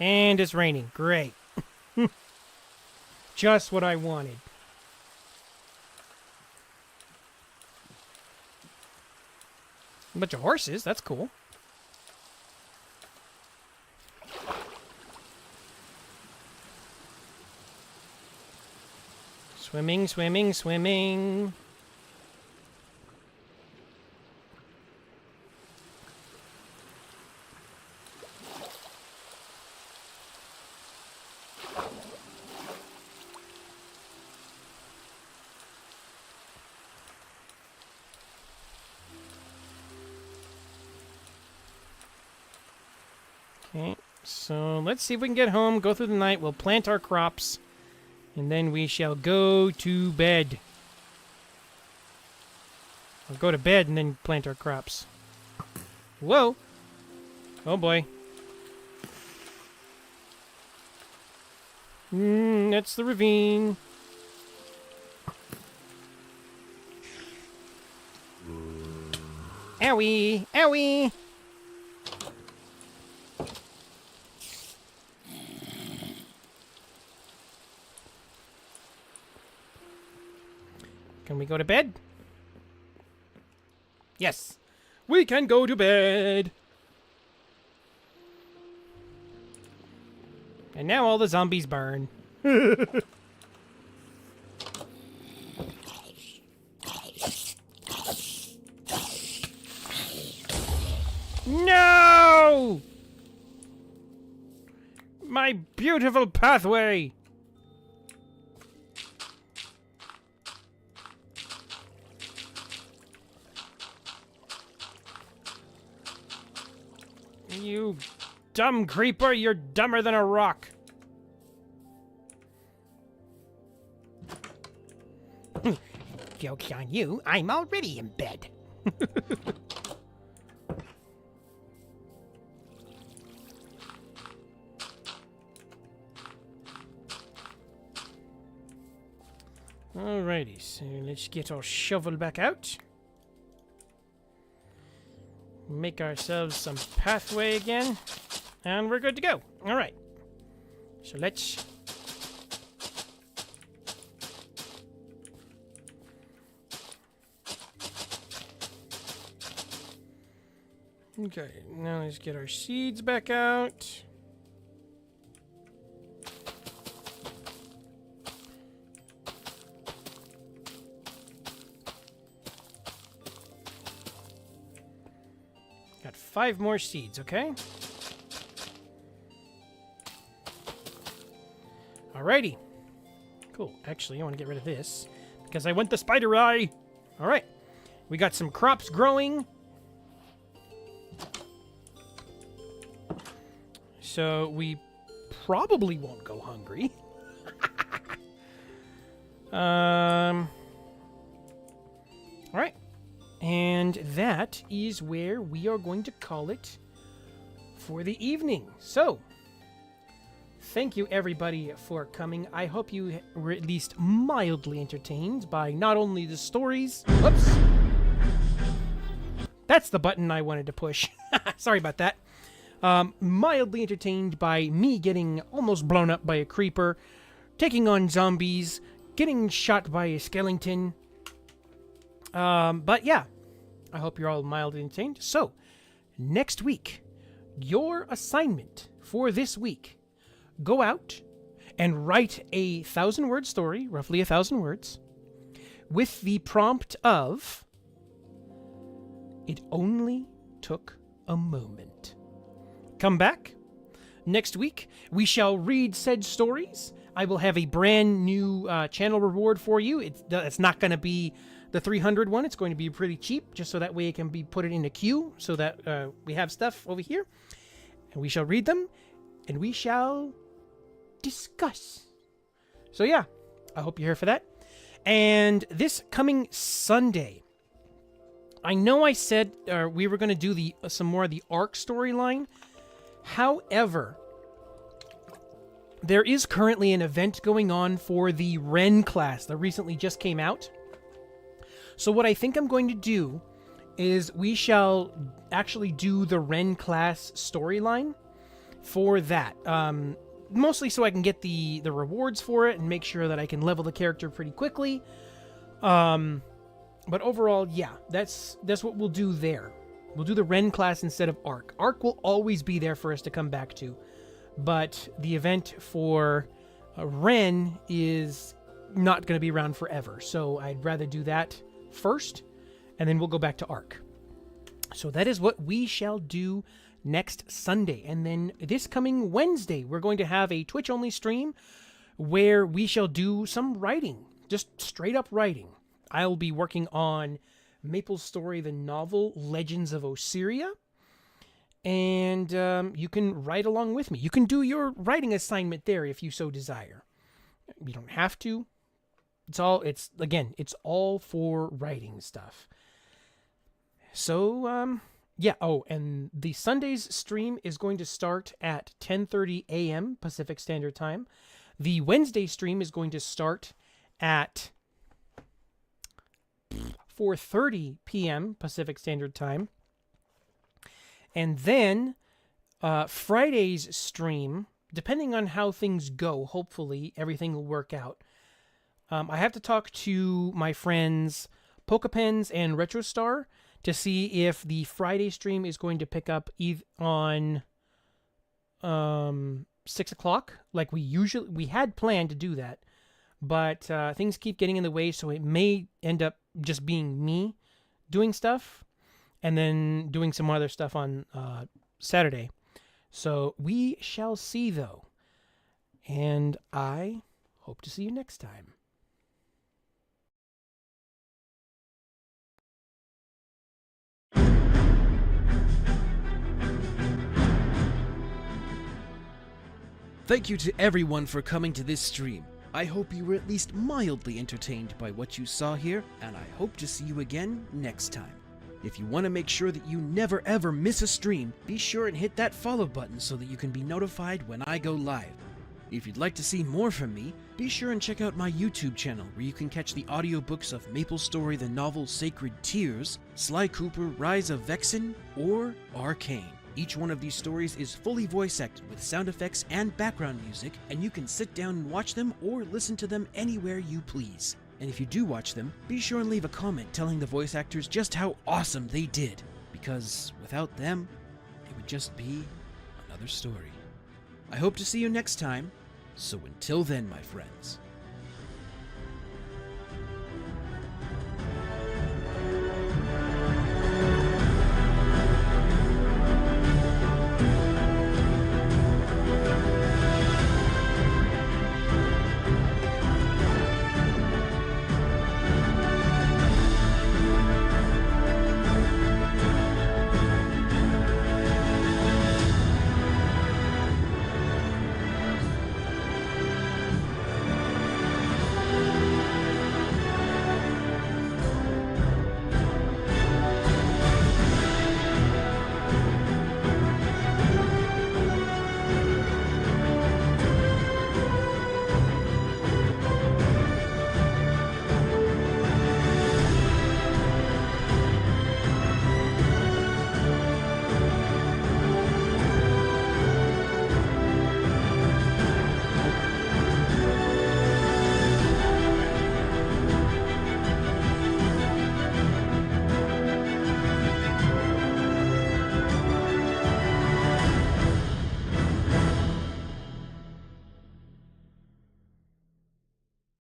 And it's raining. Great. Just what I wanted. A bunch of horses, that's cool. Swimming, swimming, swimming. Okay, so let's see if we can get home, go through the night, we'll plant our crops, and then we shall go to bed. Or go to bed and then plant our crops. Whoa! Oh boy. That's the ravine. Owie! Owie! Can we go to bed? Yes. We can go to bed. And now all the zombies burn. No! My beautiful pathway! You dumb creeper, you're dumber than a rock. Joke's on you, I'm already in bed. Alrighty, so let's get our shovel back out. Make ourselves some pathway again. And we're good to go. Alright. So let's... Okay, now let's get our seeds back out. Got 5 more seeds, okay? Alrighty. Cool. Actually, I want to get rid of this because I want the spider eye. Alright. We got some crops growing. So we probably won't go hungry. Alright. And that is where we are going to call it for the evening. So, thank you everybody for coming. I hope you were at least mildly entertained by not only the stories... Whoops! That's the button I wanted to push. Sorry about that. Mildly entertained by me getting almost blown up by a creeper, taking on zombies, getting shot by a skeleton. But yeah, I hope you're all mildly entertained. So, next week, your assignment for this week, go out and write a 1,000-word story, roughly 1,000 words, with the prompt of, "It only took a moment." Come back. Next week, we shall read said stories. I will have a brand new channel reward for you. It's not going to be the 300 one. It's going to be pretty cheap, just so that way it can be put in a queue, so that we have stuff over here. And we shall read them, and we shall discuss. So yeah, I hope you're here for that. And this coming Sunday, I know I said we were going to do some more of the Ark storyline. However, there is currently an event going on for the Ren class that recently just came out. So what I think I'm going to do is we shall actually do the Ren class storyline for that. Mostly so I can get the rewards for it and make sure that I can level the character pretty quickly. But overall, yeah, that's what we'll do there. We'll do the Ren class instead of Ark. Ark will always be there for us to come back to. But the event for Ren is not going to be around forever. So I'd rather do that first, and then we'll go back to Ark. So that is what we shall do next Sunday. And then this coming Wednesday, we're going to have a Twitch-only stream where we shall do some writing. Just straight up writing. I'll be working on Maple's story, the novel Legends of Osiria, and you can write along with me. You can do your writing assignment there if you so desire. You don't have to. It's all for writing stuff. So Yeah. Oh, and the Sunday's stream is going to start at 10:30 a.m. Pacific Standard Time. The Wednesday stream is going to start at 4:30 p.m. Pacific Standard Time. And then Friday's stream, depending on how things go, hopefully everything will work out. I have to talk to my friends Pokepens and RetroStar to see if the Friday stream is going to pick up on 6 o'clock, like we had planned to do that, but things keep getting in the way, so it may end up just being me doing stuff and then doing some other stuff on Saturday. So we shall see, though, and I hope to see you next time. Thank you to everyone for coming to this stream. I hope you were at least mildly entertained by what you saw here, and I hope to see you again next time. If you want to make sure that you never ever miss a stream, be sure and hit that follow button so that you can be notified when I go live. If you'd like to see more from me, be sure and check out my YouTube channel where you can catch the audiobooks of MapleStory the novel Sacred Tears, Sly Cooper Rise of Vexen, or Arcane. Each one of these stories is fully voice acted with sound effects and background music, and you can sit down and watch them or listen to them anywhere you please. And if you do watch them, be sure and leave a comment telling the voice actors just how awesome they did, because without them, it would just be another story. I hope to see you next time, so until then, my friends.